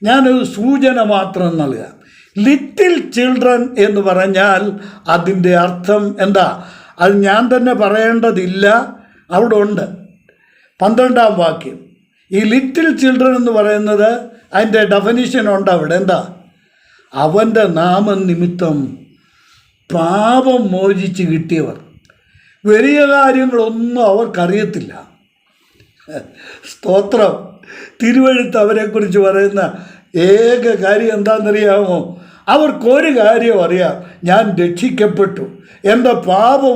ഞാനൊരു സൂചന മാത്രം നൽകാം. ലിറ്റിൽ ചിൽഡ്രൻ എന്ന് പറഞ്ഞാൽ അതിൻ്റെ അർത്ഥം എന്താ? അത് ഞാൻ തന്നെ പറയേണ്ടതില്ല, അവിടെ ഉണ്ട്. 12-ാം വാക്യം. ഈ ലിറ്റിൽ ചിൽഡ്രൻ എന്ന് പറയുന്നത് അതിൻ്റെ ഡെഫിനിഷൻ ഉണ്ട് അവിടെ. എന്താ? അവൻ്റെ നാമനിമിത്തം പാപം മോചിച്ച് കിട്ടിയവർ. വലിയ കാര്യങ്ങളൊന്നും അവർക്കറിയത്തില്ല. സ്തോത്രം. തിരുവെഴുത്ത് അവരെക്കുറിച്ച് പറയുന്ന ഏക കാര്യം എന്താണെന്നറിയാമോ? അവർക്കൊരു കാര്യം അറിയാം: ഞാൻ രക്ഷിക്കപ്പെട്ടു, എൻ്റെ പാപം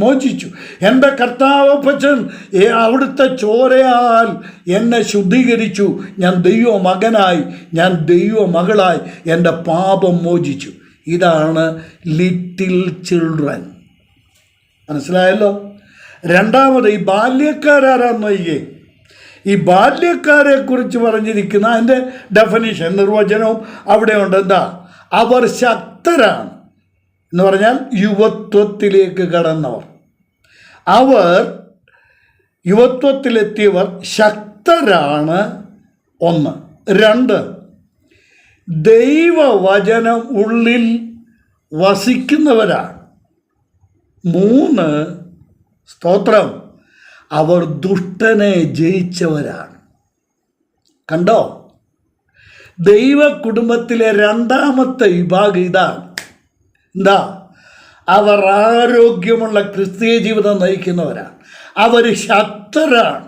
മോചിച്ചു, എൻ്റെ കർത്താവപ്പച്ചൻ അവിടുത്തെ ചോരയാൽ എന്നെ ശുദ്ധീകരിച്ചു, ഞാൻ ദൈവ മകനായി, ഞാൻ ദൈവ മകളായി, എൻ്റെ പാപം മോചിച്ചു. ഇതാണ് ലിറ്റിൽ ചിൽഡ്രൻ. മനസ്സിലായല്ലോ? രണ്ടാമത്, ഈ ബാല്യക്കാരാരാന്ന് നോക്കിയേ. ഈ ബാല്യക്കാരെക്കുറിച്ച് പറഞ്ഞിരിക്കുന്ന അതിൻ്റെ ഡെഫിനിഷൻ, നിർവചനവും അവിടെയുണ്ട്. എന്താ? അവർ ശക്തരാണ് എന്ന് പറഞ്ഞാൽ യുവത്വത്തിലേക്ക് കടന്നവർ. അവർ യുവത്വത്തിലെത്തിയവർ ശക്തരാണ്. 1. 2, ദൈവവചനം ഉള്ളിൽ വസിക്കുന്നവരാണ്. 3, സ്തോത്രം, അവർ ദുഷ്ടനെ ജയിച്ചവരാണ്. കണ്ടോ? ദൈവ കുടുംബത്തിലെ രണ്ടാമത്തെ വിഭാഗം ഇതാണ്. എന്താ? അവർ ആരോഗ്യമുള്ള ക്രിസ്തീയ ജീവിതം നയിക്കുന്നവരാണ്. അവർ ശക്തരാണ്.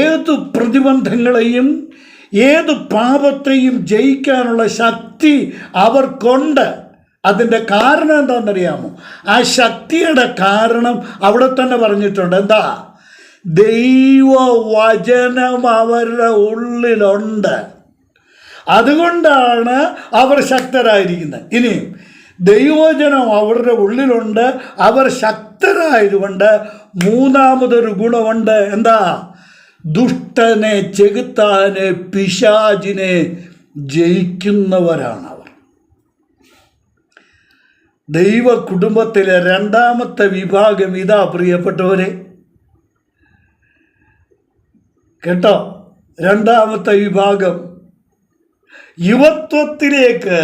ഏതു പ്രതിബന്ധങ്ങളെയും ഏത് പാപത്തെയും ജയിക്കാനുള്ള ശക്തി അവർക്കുണ്ട്. അതിൻ്റെ കാരണം എന്താണെന്നറിയാമോ? ആ ശക്തിയുടെ കാരണം അവിടെ തന്നെ പറഞ്ഞിട്ടുണ്ട്. എന്താ? ദൈവവചനം അവരുടെ ഉള്ളിലുണ്ട്. അതുകൊണ്ടാണ് അവർ ശക്തരായിരിക്കുന്നത്. ഇനിയും ദൈവവചനം അവരുടെ ഉള്ളിലുണ്ട്, അവർ ശക്തരായതുകൊണ്ട് മൂന്നാമതൊരു ഗുണമുണ്ട്. എന്താ? ദുഷ്ടനെ ചെകുത്താനെ പിശാചിനെ ജയിക്കുന്നവരാണ് അവർ. ദൈവ കുടുംബത്തിലെ രണ്ടാമത്തെ വിഭാഗം ഇതാ പ്രിയപ്പെട്ടവരെ. കേട്ടോ? രണ്ടാമത്തെ വിഭാഗം യുവത്വത്തിലേക്ക്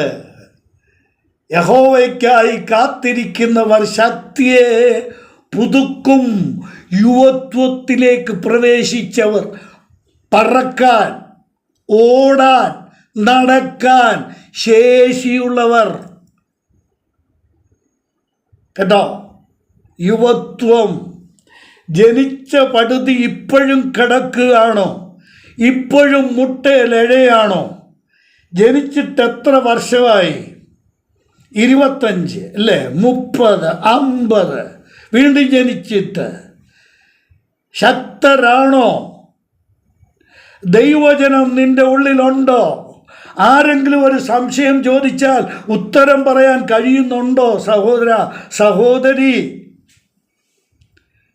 യഹോവയ്ക്കായി കാത്തിരിക്കുന്നവർ ശക്തിയെ പുതുക്കും. യുവത്വത്തിലേക്ക് പ്രവേശിച്ചവർ, പറക്കാൻ, ഓടാൻ, നടക്കാൻ ശേഷിയുള്ളവർ. കേട്ടോ? യുവത്വം. ജനിച്ച പടുതി ഇപ്പോഴും കിടക്കുകയാണോ? ഇപ്പോഴും മുട്ടയിലെഴയാണോ? ജനിച്ചിട്ട് എത്ര വർഷമായി? 25 അല്ലേ? 30, 50. വീണ്ടും ജനിച്ചിട്ട് ശക്തരാണോ? ദൈവവചനം നിൻ്റെ ഉള്ളിലുണ്ടോ? ആരെങ്കിലും ഒരു സംശയം ചോദിച്ചാൽ ഉത്തരം പറയാൻ കഴിയുന്നുണ്ടോ? സഹോദര, സഹോദരി,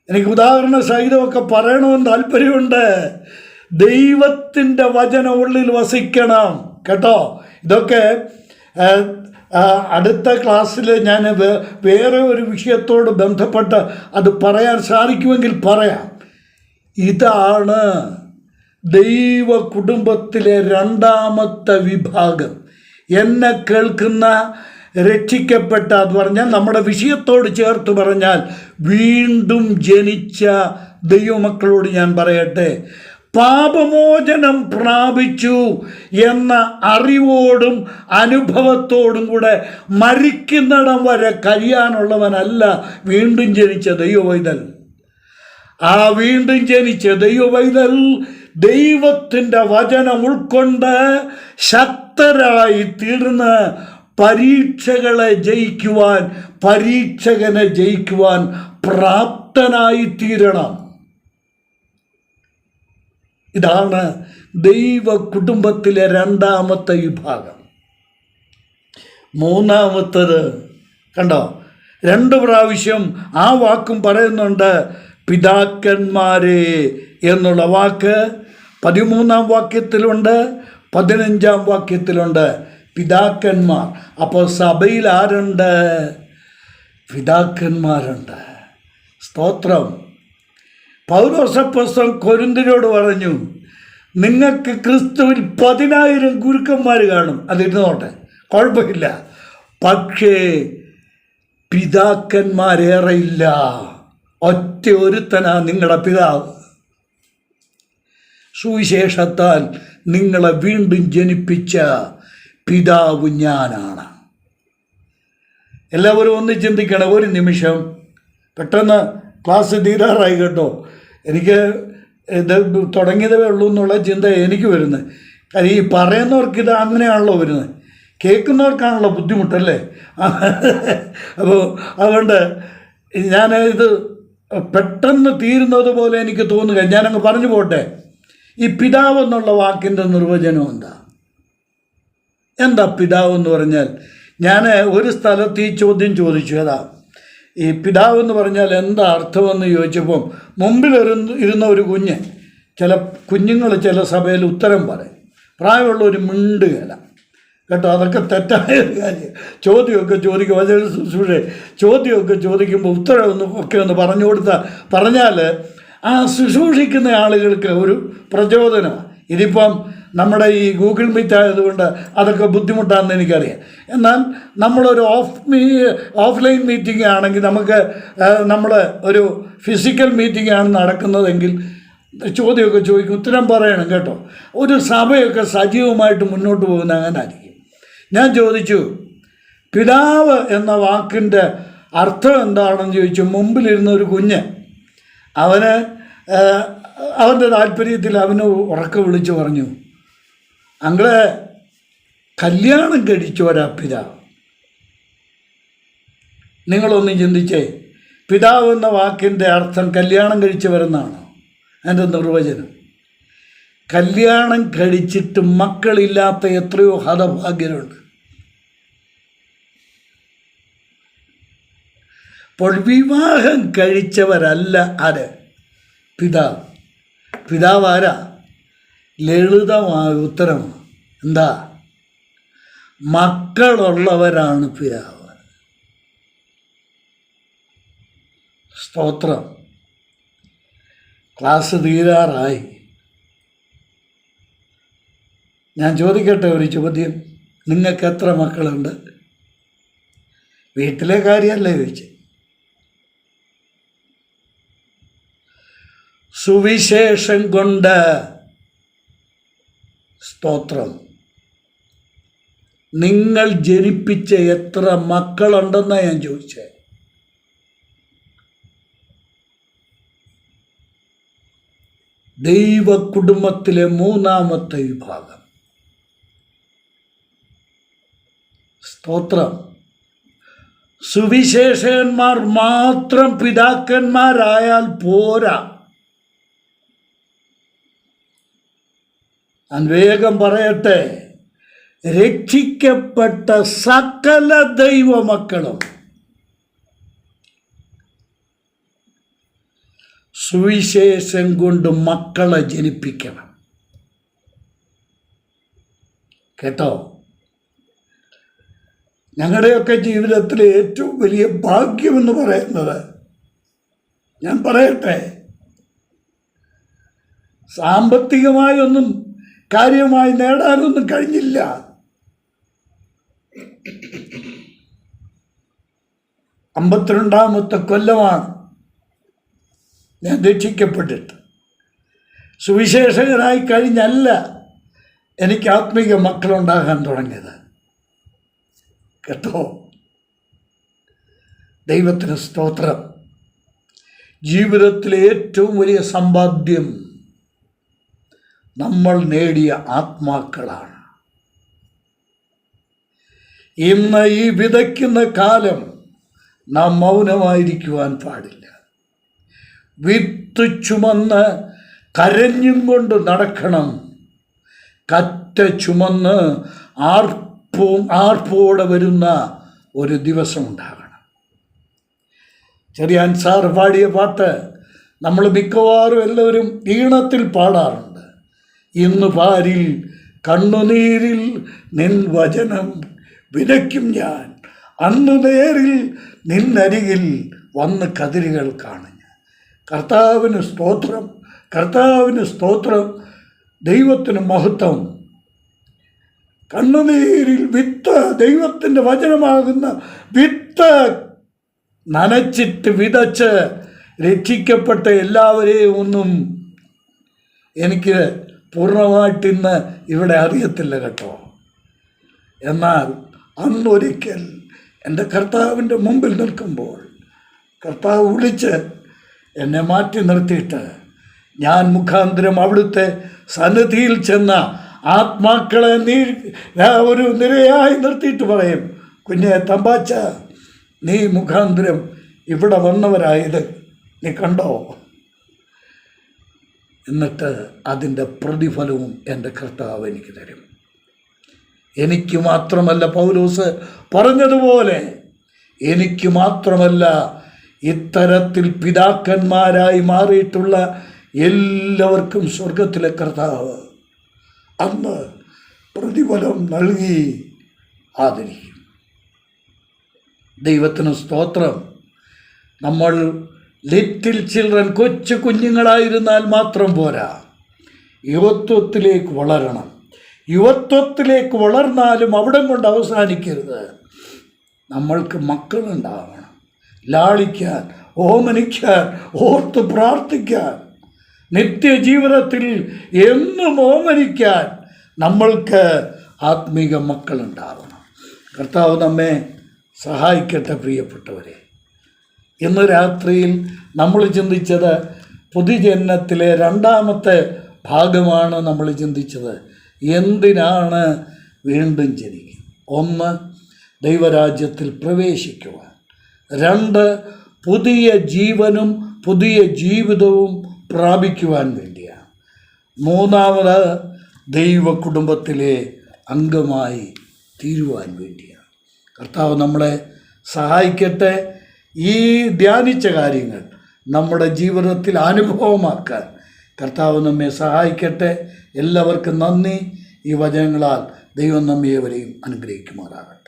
എനിക്ക് ഉദാഹരണ സഹിതമൊക്കെ പറയണമെന്ന് താല്പര്യമുണ്ട്. ദൈവത്തിൻ്റെ വചനം ഉള്ളിൽ വസിക്കണം. കേട്ടോ? ഇതൊക്കെ അടുത്ത ക്ലാസ്സിൽ ഞാൻ വേറെ ഒരു വിഷയത്തോട് ബന്ധപ്പെട്ട് അത് പറയാൻ സാധിക്കുമെങ്കിൽ പറയാം. ഇതാണ് ദൈവ കുടുംബത്തിലെ രണ്ടാമത്തെ വിഭാഗം, എന്നെ കേൾക്കുന്ന രക്ഷിക്കപ്പെട്ട, അത് പറഞ്ഞാൽ നമ്മുടെ വിഷയത്തോട് ചേർത്ത് പറഞ്ഞാൽ വീണ്ടും ജനിച്ച ദൈവമക്കളോട് ഞാൻ പറയട്ടെ, പാപമോചനം പ്രാപിച്ചു എന്ന അറിവോടും അനുഭവത്തോടും കൂടെ മരിക്കുന്നിടം വരെ കഴിയാനുള്ളവനല്ല വീണ്ടും ജനിച്ച ദൈവവൈതൽ. ആ വീണ്ടും ജനിച്ച ദൈവവൈതൽ ദൈവത്തിൻ്റെ വചനം ഉൾക്കൊണ്ട് ശക്തരായി തീർന്ന് പരീക്ഷകനെ ജയിക്കുവാൻ പ്രാപ്തനായി തീരണം. ഇതാണ് ദൈവ കുടുംബത്തിലെ രണ്ടാമത്തെ വിഭാഗം. മൂന്നാമത്തത് കണ്ടോ, 2 പ്രാവശ്യം ആ വാക്കും പറയുന്നുണ്ട്, പിതാക്കന്മാരെ എന്നുള്ള വാക്ക് 13-ാം വാക്യത്തിലുണ്ട്, 15-ാം വാക്യത്തിലുണ്ട്. പിതാക്കന്മാർ. അപ്പോൾ സഭയിൽ ആരുണ്ട്? പിതാക്കന്മാരുണ്ട്. സ്തോത്രം. പൗലോസ് അപ്പോസ്തലൻ കൊരിന്ത്യരോട് പറഞ്ഞു, നിങ്ങൾക്ക് ക്രിസ്തുവിൽ 10,000 ഗുരുക്കന്മാർ കാണും, അതിരുന്നോട്ടെ, കുഴപ്പമില്ല, പക്ഷേ പിതാക്കന്മാരേറെയില്ല. ഒറ്റ ഒരുത്തനാ നിങ്ങളുടെ പിതാവ്. സുവിശേഷത്താൽ നിങ്ങളെ വീണ്ടും ജനിപ്പിച്ച പിതാവ് ഞാനാണ്. എല്ലാവരും ഒന്ന് ചിന്തിക്കണം ഒരു നിമിഷം. പെട്ടെന്ന് ക്ലാസ് തീരാറായി കേട്ടോ. എനിക്ക് ഇത് തുടങ്ങിയതേ ഉള്ളൂ എന്നുള്ള ചിന്ത എനിക്ക് വരുന്നത്. കാര്യം ഈ പറയുന്നവർക്ക് ഇത് അങ്ങനെയാണല്ലോ വരുന്നത്, കേൾക്കുന്നവർക്കാണല്ലോ ബുദ്ധിമുട്ടല്ലേ. അപ്പോൾ അതുകൊണ്ട് ഞാൻ ഇത് പെട്ടെന്ന് തീരുന്നത് പോലെ എനിക്ക് തോന്നുക. ഞാനങ്ങ് പറഞ്ഞു പോട്ടെ. ഈ പിതാവ് എന്നുള്ള വാക്കിൻ്റെ നിർവചനം എന്താ പിതാവ് എന്ന് പറഞ്ഞാൽ? ഞാൻ ഒരു സ്ഥലത്ത് ഈ ചോദ്യം ചോദിച്ചു. ഈ പിതാവ് എന്ന് പറഞ്ഞാൽ എന്താ അർത്ഥമെന്ന് ചോദിച്ചപ്പം മുമ്പിൽ ഇരുന്ന ഒരു ചില കുഞ്ഞുങ്ങൾ ചില സഭയിൽ ഉത്തരം പറയും, പ്രായമുള്ള ഒരു മിണ്ടുകയില്ല കേട്ടോ. അതൊക്കെ തെറ്റായ ഒരു കാര്യം. ചോദ്യമൊക്കെ ചോദിക്കും, ചോദ്യമൊക്കെ ചോദിക്കുമ്പോൾ ഉത്തരം ഒന്ന് പറഞ്ഞാൽ ആ ശുശ്രൂഷിക്കുന്ന ആളുകൾക്ക് ഒരു പ്രചോദനമാണ്. ഇതിപ്പം നമ്മുടെ ഈ ഗൂഗിൾ മീറ്റ് ആയതുകൊണ്ട് അതൊക്കെ ബുദ്ധിമുട്ടാണെന്ന് എനിക്കറിയാം. എന്നാൽ നമ്മളൊരു ഓഫ്ലൈൻ മീറ്റിംഗ് ആണെങ്കിൽ നമ്മൾ ഒരു ഫിസിക്കൽ മീറ്റിംഗ് ആണ് നടക്കുന്നതെങ്കിൽ ചോദ്യമൊക്കെ ചോദിക്കും, ഉത്തരം പറയണം കേട്ടോ. ഒരു സഭയൊക്കെ സജീവമായിട്ട് മുന്നോട്ട് പോകുന്ന അങ്ങനെ ആയിരിക്കും. ഞാൻ ചോദിച്ചു, പിതാവ് എന്ന വാക്കിൻ്റെ അർത്ഥം എന്താണെന്ന് ചോദിച്ചു. മുമ്പിലിരുന്ന ഒരു അവൻ്റെ താല്പര്യത്തിൽ അവന് ഉറക്കെ വിളിച്ചു പറഞ്ഞു, അങ്ങളെ കല്യാണം കഴിച്ചോരാ പിതാവ്. നിങ്ങളൊന്ന് ചിന്തിച്ചേ, പിതാവ് എന്ന വാക്കിൻ്റെ അർത്ഥം കല്യാണം കഴിച്ചവരെന്നാണോ എൻ്റെ നിർവചനം? കല്യാണം കഴിച്ചിട്ട് മക്കളില്ലാത്ത എത്രയോ ഹതഭാഗ്യരുണ്ട്. അപ്പോൾ വിവാഹം കഴിച്ചവരല്ല ആര്? പിതാവ് ആരാ? ലളിതമായ ഉത്തരമാണ്. എന്താ? മക്കളുള്ളവരാണ് പിതാവ്. സ്തോത്രം. ക്ലാസ് തീരാറായി. ഞാൻ ചോദിക്കട്ടെ ഒരു ചോദ്യം, നിങ്ങൾക്ക് എത്ര മക്കളുണ്ട്? വീട്ടിലെ കാര്യമല്ലേ ചോദിച്ചത്. സുവിശേഷം കൊണ്ട് സ്തോത്രം നിങ്ങൾ ജനിപ്പിച്ച എത്ര മക്കളുണ്ടെന്നാണ് ഞാൻ ചോദിച്ചത്. ദൈവ കുടുംബത്തിലെ മൂന്നാമത്തെ വിഭാഗം. സ്തോത്രം. സുവിശേഷകന്മാർ മാത്രം പിതാക്കന്മാരായാൽ പോരാ. ഞാൻ വേഗം പറയട്ടെ, രക്ഷിക്കപ്പെട്ട സകല ദൈവമക്കളും സുവിശേഷം കൊണ്ട് മക്കളെ ജനിപ്പിക്കണം. കേട്ടോ? ഞങ്ങളുടെയൊക്കെ ജീവിതത്തിലെ ഏറ്റവും വലിയ ഭാഗ്യമെന്ന് പറയുന്നത്, ഞാൻ പറയട്ടെ, സാമ്പത്തികമായൊന്നും കാര്യമായി നേടാനൊന്നും കഴിഞ്ഞില്ല. അമ്പത്തിരണ്ടാമത്തെ കൊല്ലമാണ് ഞാൻ രക്ഷിക്കപ്പെട്ടിട്ട്. സുവിശേഷകനായി കഴിഞ്ഞല്ല എനിക്ക് ആത്മീക മക്കളുണ്ടാകാൻ തുടങ്ങിയത്. കേട്ടോ, ദൈവത്തിന് സ്തോത്രം. ജീവിതത്തിലെ ഏറ്റവും വലിയ സമ്പാദ്യം നമ്മൾ നേടിയ ആത്മാക്കളാണ്. ഇന്ന് ഈ വിതയ്ക്കുന്ന കാലം നാം മൗനമായിരിക്കുവാൻ പാടില്ല. വിത്ത് ചുമന്ന് കരഞ്ഞും കൊണ്ട് നടക്കണം. കറ്റ ചുമന്ന് ആർപ്പോടെ വരുന്ന ഒരു ദിവസം ഉണ്ടാകണം. ചെറിയാൻ സാർ പാടിയ പാട്ട് നമ്മൾ മിക്കവാറും എല്ലാവരും ഈണത്തിൽ പാടാറുണ്ട്. ഇന്ന് പാരിൽ കണ്ണുനീരിൽ നിൻ വചനം വിതയ്ക്കും ഞാൻ, അന്ന് നേരിൽ നിന്നരികിൽ വന്ന് കതിരുകൾ കാണും. കർത്താവിന് സ്തോത്രം, കർത്താവിന് സ്തോത്രം, ദൈവത്തിന് മഹത്വം. കണ്ണുനീരിൽ വിത്ത്, ദൈവത്തിൻ്റെ വചനമാകുന്ന വിത്ത് നനച്ചിട്ട് വിതച്ച് രക്ഷിക്കപ്പെട്ട എല്ലാവരെയും ഒന്നും എനിക്ക് പൂർണ്ണമായിട്ടിന്ന് ഇവിടെ അറിയത്തില്ല കേട്ടോ. എന്നാൽ അന്നൊരിക്കൽ എൻ്റെ കർത്താവിൻ്റെ മുമ്പിൽ നിൽക്കുമ്പോൾ കർത്താവ് വിളിച്ച് എന്നെ മാറ്റി നിർത്തിയിട്ട് ഞാൻ മുഖാന്തരം അവിടുത്തെ സന്നിധിയിൽ ചെന്ന ആത്മാക്കളെ ഒരു നിരയായി നിർത്തിയിട്ട് പറയും, കുഞ്ഞെ തമ്പാച്ച, നീ മുഖാന്തരം ഇവിടെ വന്നവരായത് നീ കണ്ടോ? എന്നിട്ട് അതിൻ്റെ പ്രതിഫലവും എൻ്റെ കർത്താവ് എനിക്ക് തരും. എനിക്ക് മാത്രമല്ല, പൗലോസ് പറഞ്ഞതുപോലെ എനിക്ക് മാത്രമല്ല, ഇത്തരത്തിൽ പിതാക്കന്മാരായി മാറിയിട്ടുള്ള എല്ലാവർക്കും സ്വർഗത്തിലെ കർത്താവ് അന്ന് പ്രതിഫലം നൽകി ആദരിക്കും. ദൈവത്തിന് സ്തോത്രം. നമ്മൾ ലിറ്റിൽ ചിൽഡ്രൻ, കൊച്ചു കുഞ്ഞുങ്ങളായിരുന്നാൽ മാത്രം പോരാ, യുവത്വത്തിലേക്ക് വളരണം. യുവത്വത്തിലേക്ക് വളർന്നാലും അവിടം കൊണ്ട് അവസാനിക്കരുത്. നമ്മൾക്ക് മക്കളുണ്ടാവണം, ലാളിക്കാൻ, ഓമനിക്കാൻ, ഓർത്ത് പ്രാർത്ഥിക്കാൻ, നിത്യജീവിതത്തിൽ എന്നും ഓമനിക്കാൻ നമ്മൾക്ക് ആത്മീക മക്കളുണ്ടാവണം. കർത്താവ് നമ്മെ സഹായിക്കട്ടെ. പ്രിയപ്പെട്ടവരെ, ഇന്ന് രാത്രിയിൽ നമ്മൾ ചിന്തിച്ചത് പുതുജന്മത്തിലെ രണ്ടാമത്തെ ഭാഗമാണ്. നമ്മൾ ചിന്തിച്ചത് എന്തിനാണ് വീണ്ടും ജനിക്കുക. 1, ദൈവരാജ്യത്തിൽ പ്രവേശിക്കുവാൻ. 2, പുതിയ ജീവനും പുതിയ ജീവിതവും പ്രാപിക്കുവാൻ വേണ്ടിയാണ്. 3, ദൈവ കുടുംബത്തിലെ അംഗമായി തീരുവാൻ വേണ്ടിയാണ്. കർത്താവ് നമ്മളെ സഹായിക്കട്ടെ. ഈ ധ്യാനിച്ച കാര്യങ്ങൾ നമ്മുടെ ജീവിതത്തിൽ അനുഭവമാക്കാൻ കർത്താവ് നമ്മെ സഹായിക്കട്ടെ. എല്ലാവർക്കും നന്ദി. ഈ വചനങ്ങളാൽ ദൈവം നമ്മെ ഏവരെയും അനുഗ്രഹിക്കുമാറാകട്ടെ.